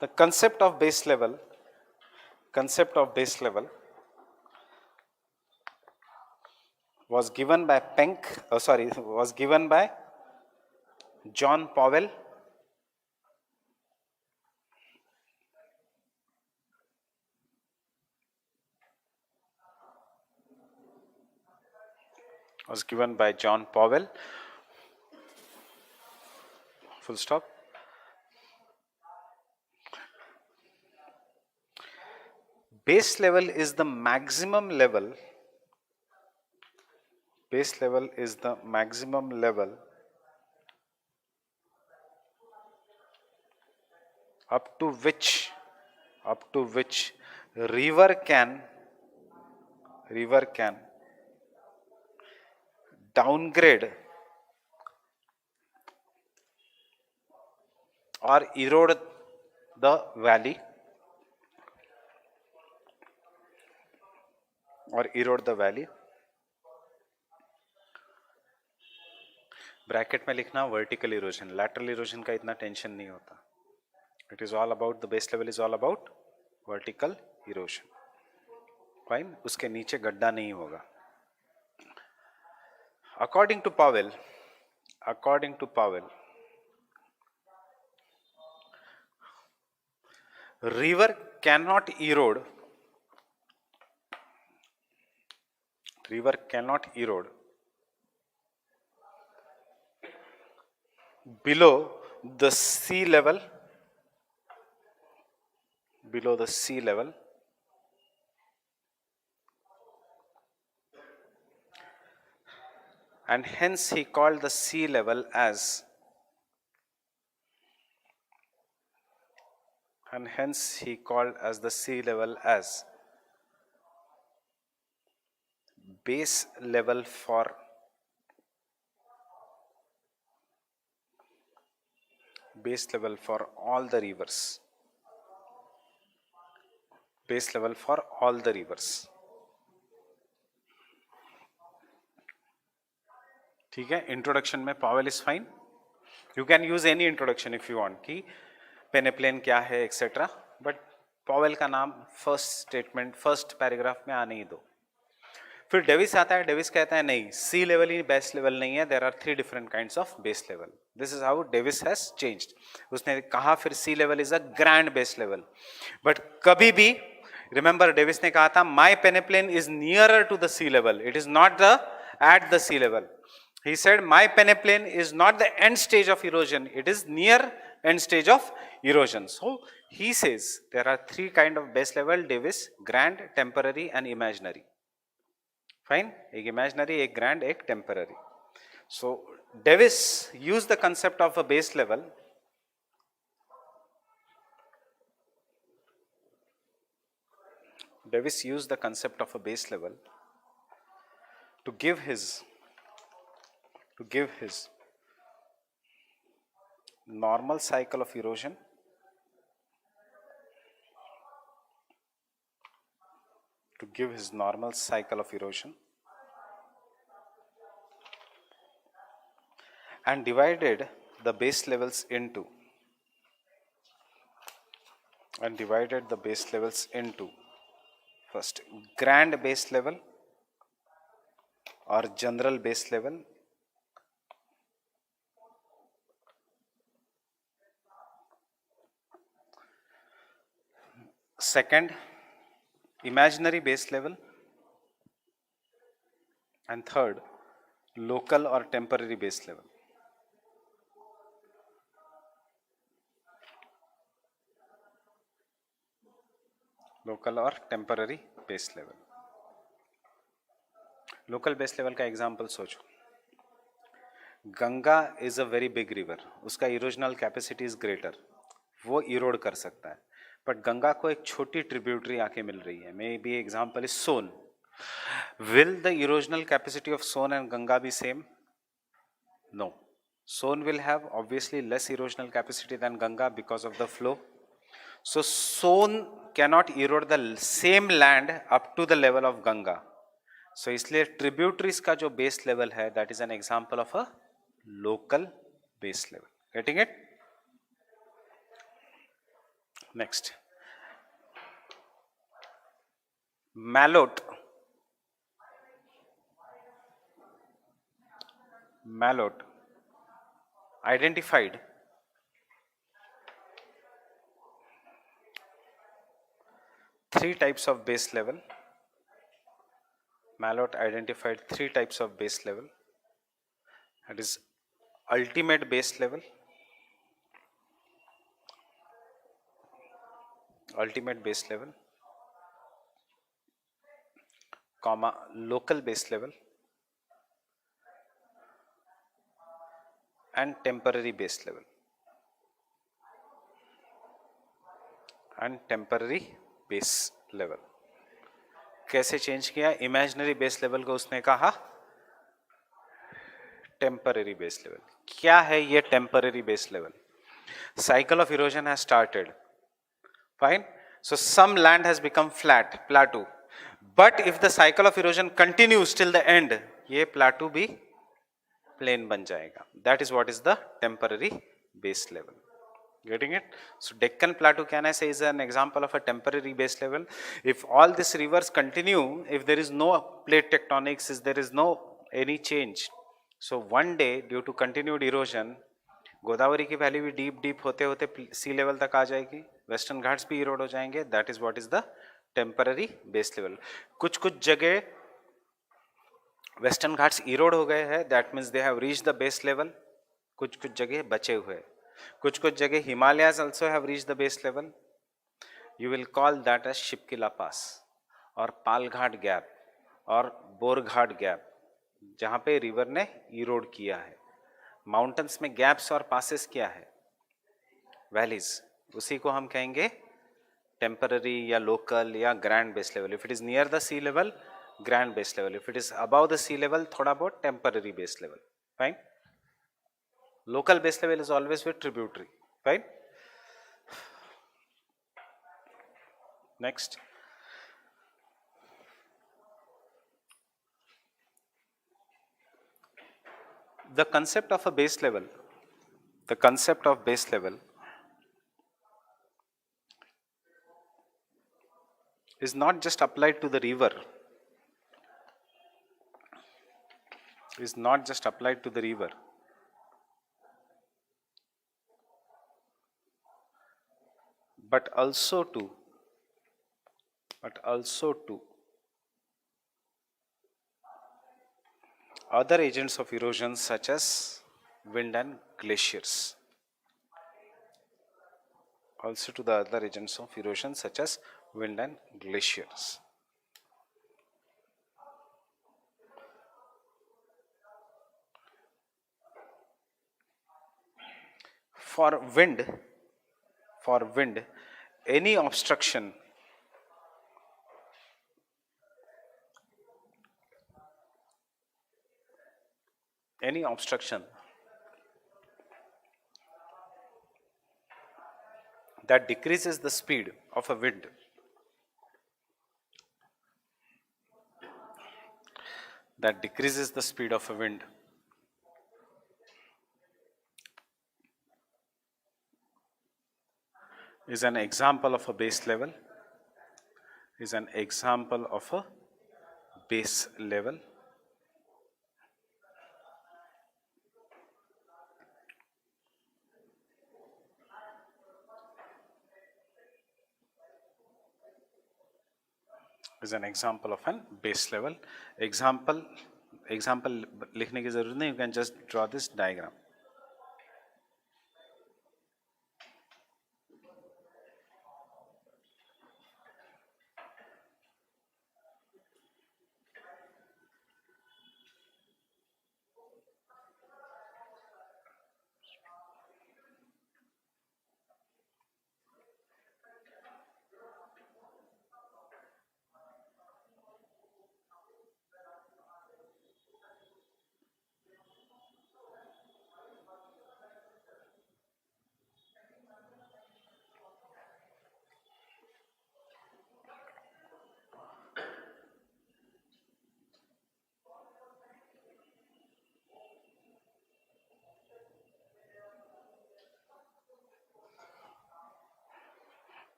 The concept of base level was given by was given by John Powell, full stop. Base level is the maximum level, up to which river can downgrade or erode the valley bracket में लिखना vertical erosion, lateral erosion का इतना tension नहीं होता. It is all about, the base level is all about vertical erosion. Fine, उसके नीचे गड्ढा नहीं होगा. According to Powell, river cannot erode below the sea level, below the sea level, and hence he called the sea level as, and hence he called as the sea level as base level for all the rivers, base level for all the rivers. ठीक है, introduction में Powell is fine. You can use any introduction if you want कि peneplain क्या है etcetera, but Pavel का नाम first statement first paragraph में आने ही दो. फिर डेविस आता है, डेविस कहता है नहीं, सी लेवल ही बेस लेवल नहीं है, there are 3 different kinds of base level. This is how Davis has changed. उसने कहा फिर sea level is a grand base level, but कभी भी रिमेंबर डेविस ने कहा था my peneplain is nearer to the sea level, it is not the at the sea level. He said my peneplain is not the end stage of erosion, it is near end stage of erosion. So he says there are 3 kind of base level, Davis, grand, temporary and imaginary. Fine, एक imaginary, एक grand, एक temporary. So Davis used the concept of a base level to give his normal cycle of erosion and divided the base levels into first grand base level or general base level, second imaginary base level, and third local or temporary base level. Local or temporary base level. Local base level का example सोचो. Ganga is a very big river, उसका erosional capacity is greater, वो इरोड कर सकता है, but Ganga को एक छोटी ट्रिब्यूटरी आके मिल रही है, maybe example is Son. Will the erosional capacity of Son and Ganga be same? No. Son will have obviously less erosional capacity than Ganga because of the flow. So Son cannot erode the same land up to the level of Ganga. So इसलिए tributaries का जो base level है, that is an example of a local base level. Getting it? Next, Malot identified three types of base level. Malot identified 3 types of base level. That is ultimate base level, comma local base level and temporary base level. कैसे change किया? Imaginary base level को उसने कहा temporary base level. क्या है ये temporary base level? Cycle of erosion has started, fine, so some land has become flat, plateau, but if the cycle of erosion continues till the end, ये plateau भी plain बन जाएगा. That is what is the temporary base level. Getting it? So Deccan Plateau, can I say, is an example of a temporary base level. If all these rivers continue, if there is no plate tectonics, if there is no any change, so one day due to continued erosion, Godavari की valley भी deep होते होते सी level तक आ जाएगी, western Ghats भी इरोड हो जाएंगे. That is what is the temporary base level. कुछ जगह वेस्टर्न घाट्स इरोड हो गए हैं, that means they have reached the base level. कुछ कुछ जगह बचे हुए, कुछ कुछ जगह Himalayas also have reached the base level. You will call that as Shipki La पास और पालघाट गैप और बोरघाट गैप, जहाँ पे रिवर ने इरोड किया है. माउंटेन्स में गैप्स और पासेस क्या है? वैलीज. उसी को हम कहेंगे टेम्पररी या लोकल या grand base level. If it is near the sea level, grand base level. If it is above the sea level, थोड़ा बहुत temporary base level. Fine. Local base level is always with tributary. Fine. Next. The concept of a base level, the concept of base level is not just applied to the river, is not just applied to the river, but also to other agents of erosion such as wind and glaciers. Also to the other agents of erosion such as wind and glaciers. For wind, any obstruction that decreases the speed of a wind is an example of a base level, is an example of a base level. Is an example of an base level. Example लिखने की जरूरत नहीं, you can just draw this diagram.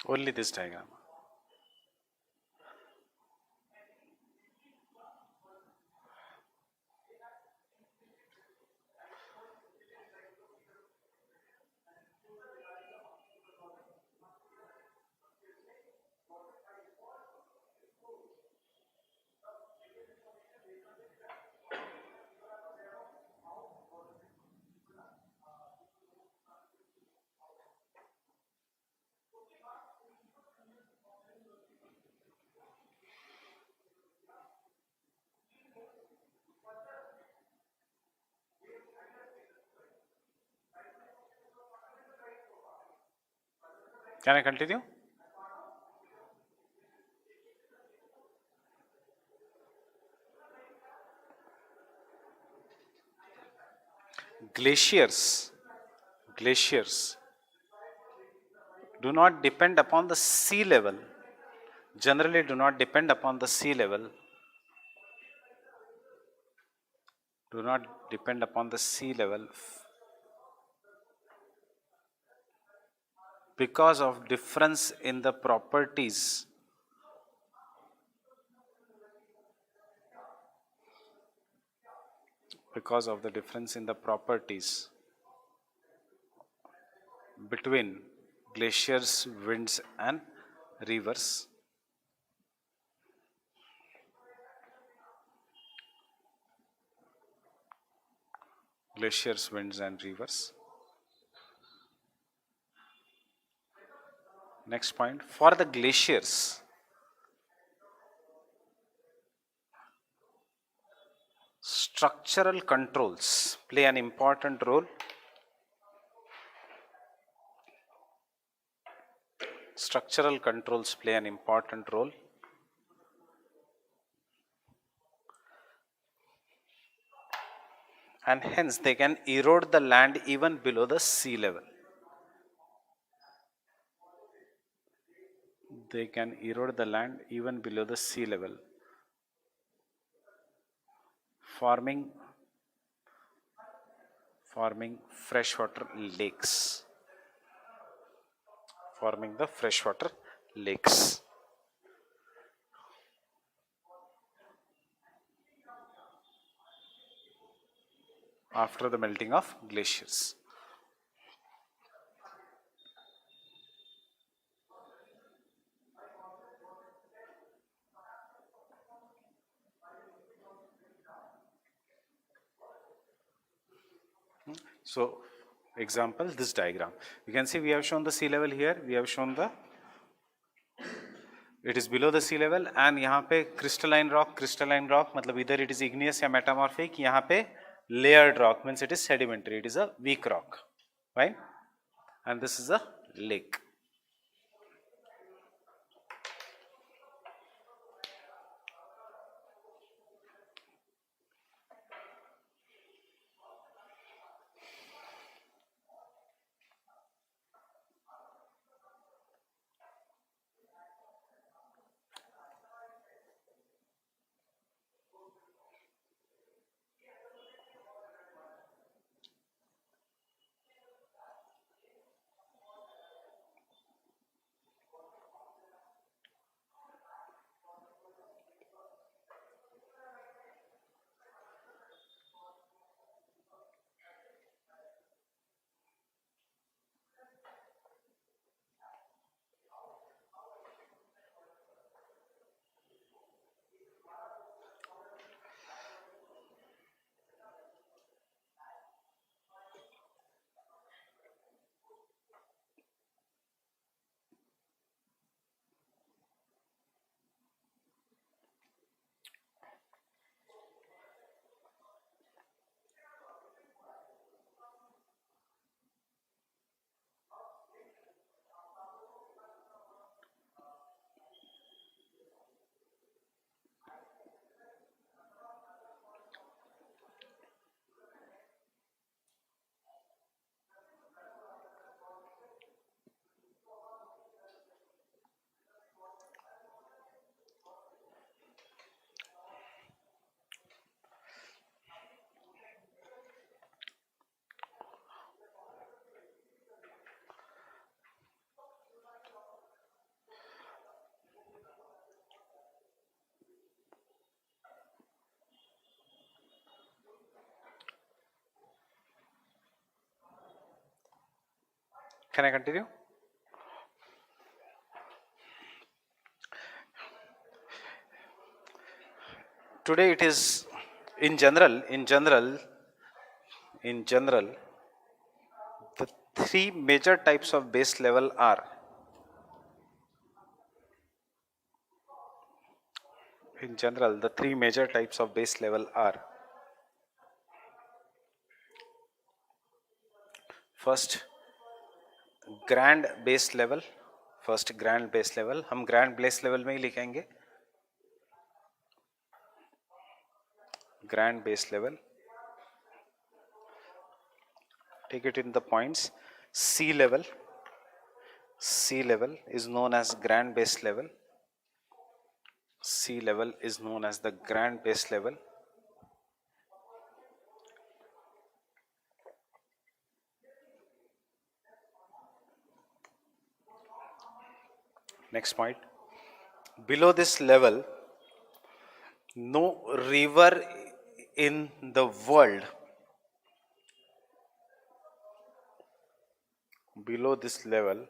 Only this diagram. Can I continue? Glaciers do not depend upon the sea level, generally do not depend upon the sea level, do not depend upon the sea level because of difference in the properties between glaciers, winds and rivers. Glaciers, winds and rivers. Next point, for the glaciers, structural controls play an important role. Structural controls play an important role. And hence they can erode the land even below the sea level. They can erode the land even below the sea level, forming freshwater lakes. Forming the freshwater lakes. After the melting of glaciers. So, example, this diagram. You can see we have shown the sea level here, we have shown the, it is below the sea level, and यहाँ पे crystalline rock मतलब either it is igneous या metamorphic, यहाँ पे layered rock means it is sedimentary, it is a weak rock, right? And this is a lake. Can I continue? Today it is in general, the three major types of base level are, the three major types of base level are, first grand base level, first grand base level, हम grand base level में ही लिखेंगे, grand base level, take it in the points. Sea level is known as grand base level. Sea level is known as the grand base level. Next point, below this level, no river in the world, below this level,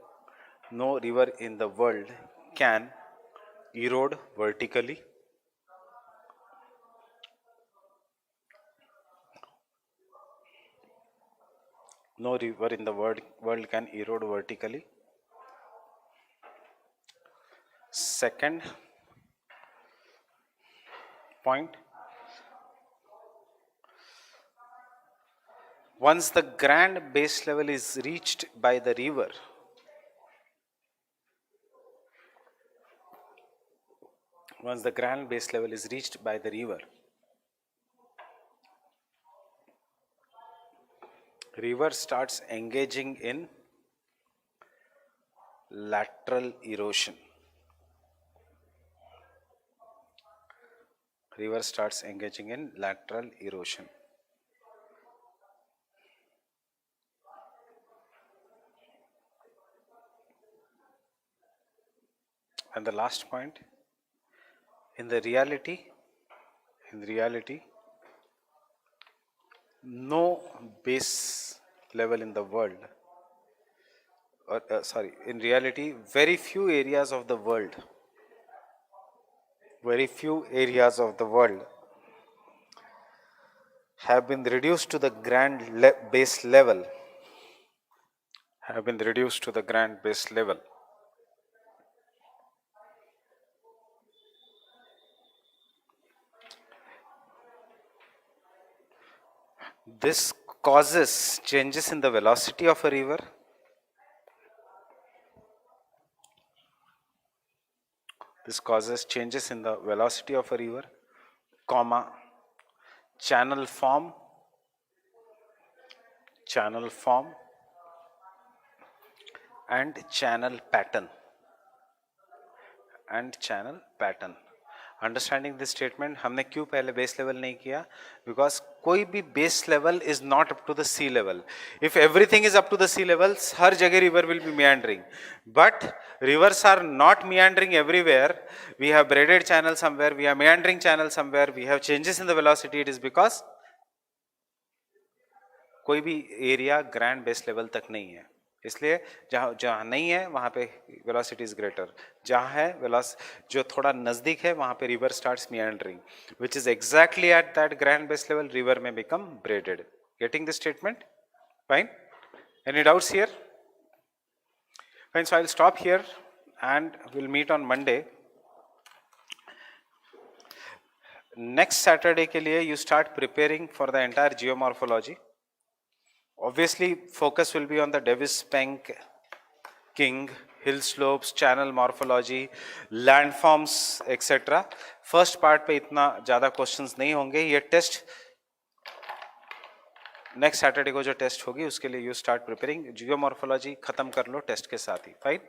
no river in the world can erode vertically, No river in the world can erode vertically. Second point, once the grand base level is reached by the river, once the grand base level is reached by the river starts engaging in lateral erosion. River starts engaging in lateral erosion. And the last point, in reality, no base level in the world, or in reality, very few areas of the world have been reduced to the base level, This causes changes in the velocity of a river. This causes changes in the velocity of a river, comma, channel form, and channel pattern. Understanding this statement, हमने क्यों पहले base level नहीं किया? Because कोई भी base level is not up to the sea level. If everything is up to the sea level, हर जगह river will be meandering, but rivers are not meandering everywhere. We have braided channel somewhere, we have meandering channel somewhere, we have changes in the velocity. It is because कोई भी area grand base level तक नहीं है, इसलिए जहाँ नहीं है वहाँ पे वेलोसिटी इज ग्रेटर, जहाँ है जो थोड़ा नज़दीक है वहाँ पे river starts meandering, which is exactly at that grand base level river may become braided. Getting this statement? Fine. Any doubts here? Fine. So I'll stop here and we'll meet on Monday. Next Saturday के लिए you start preparing for the entire geomorphology. Obviously, focus will be on the Davis Penk, King, hill slopes, channel morphology, landforms, etc. First part पे इतना ज़्यादा questions नहीं होंगे. ये test next Saturday को जो टेस्ट होगी उसके लिए यू स्टार्ट प्रिपेयरिंग. जियोमॉर्फोलॉजी खत्म कर लो टेस्ट के साथ ही. फाइन.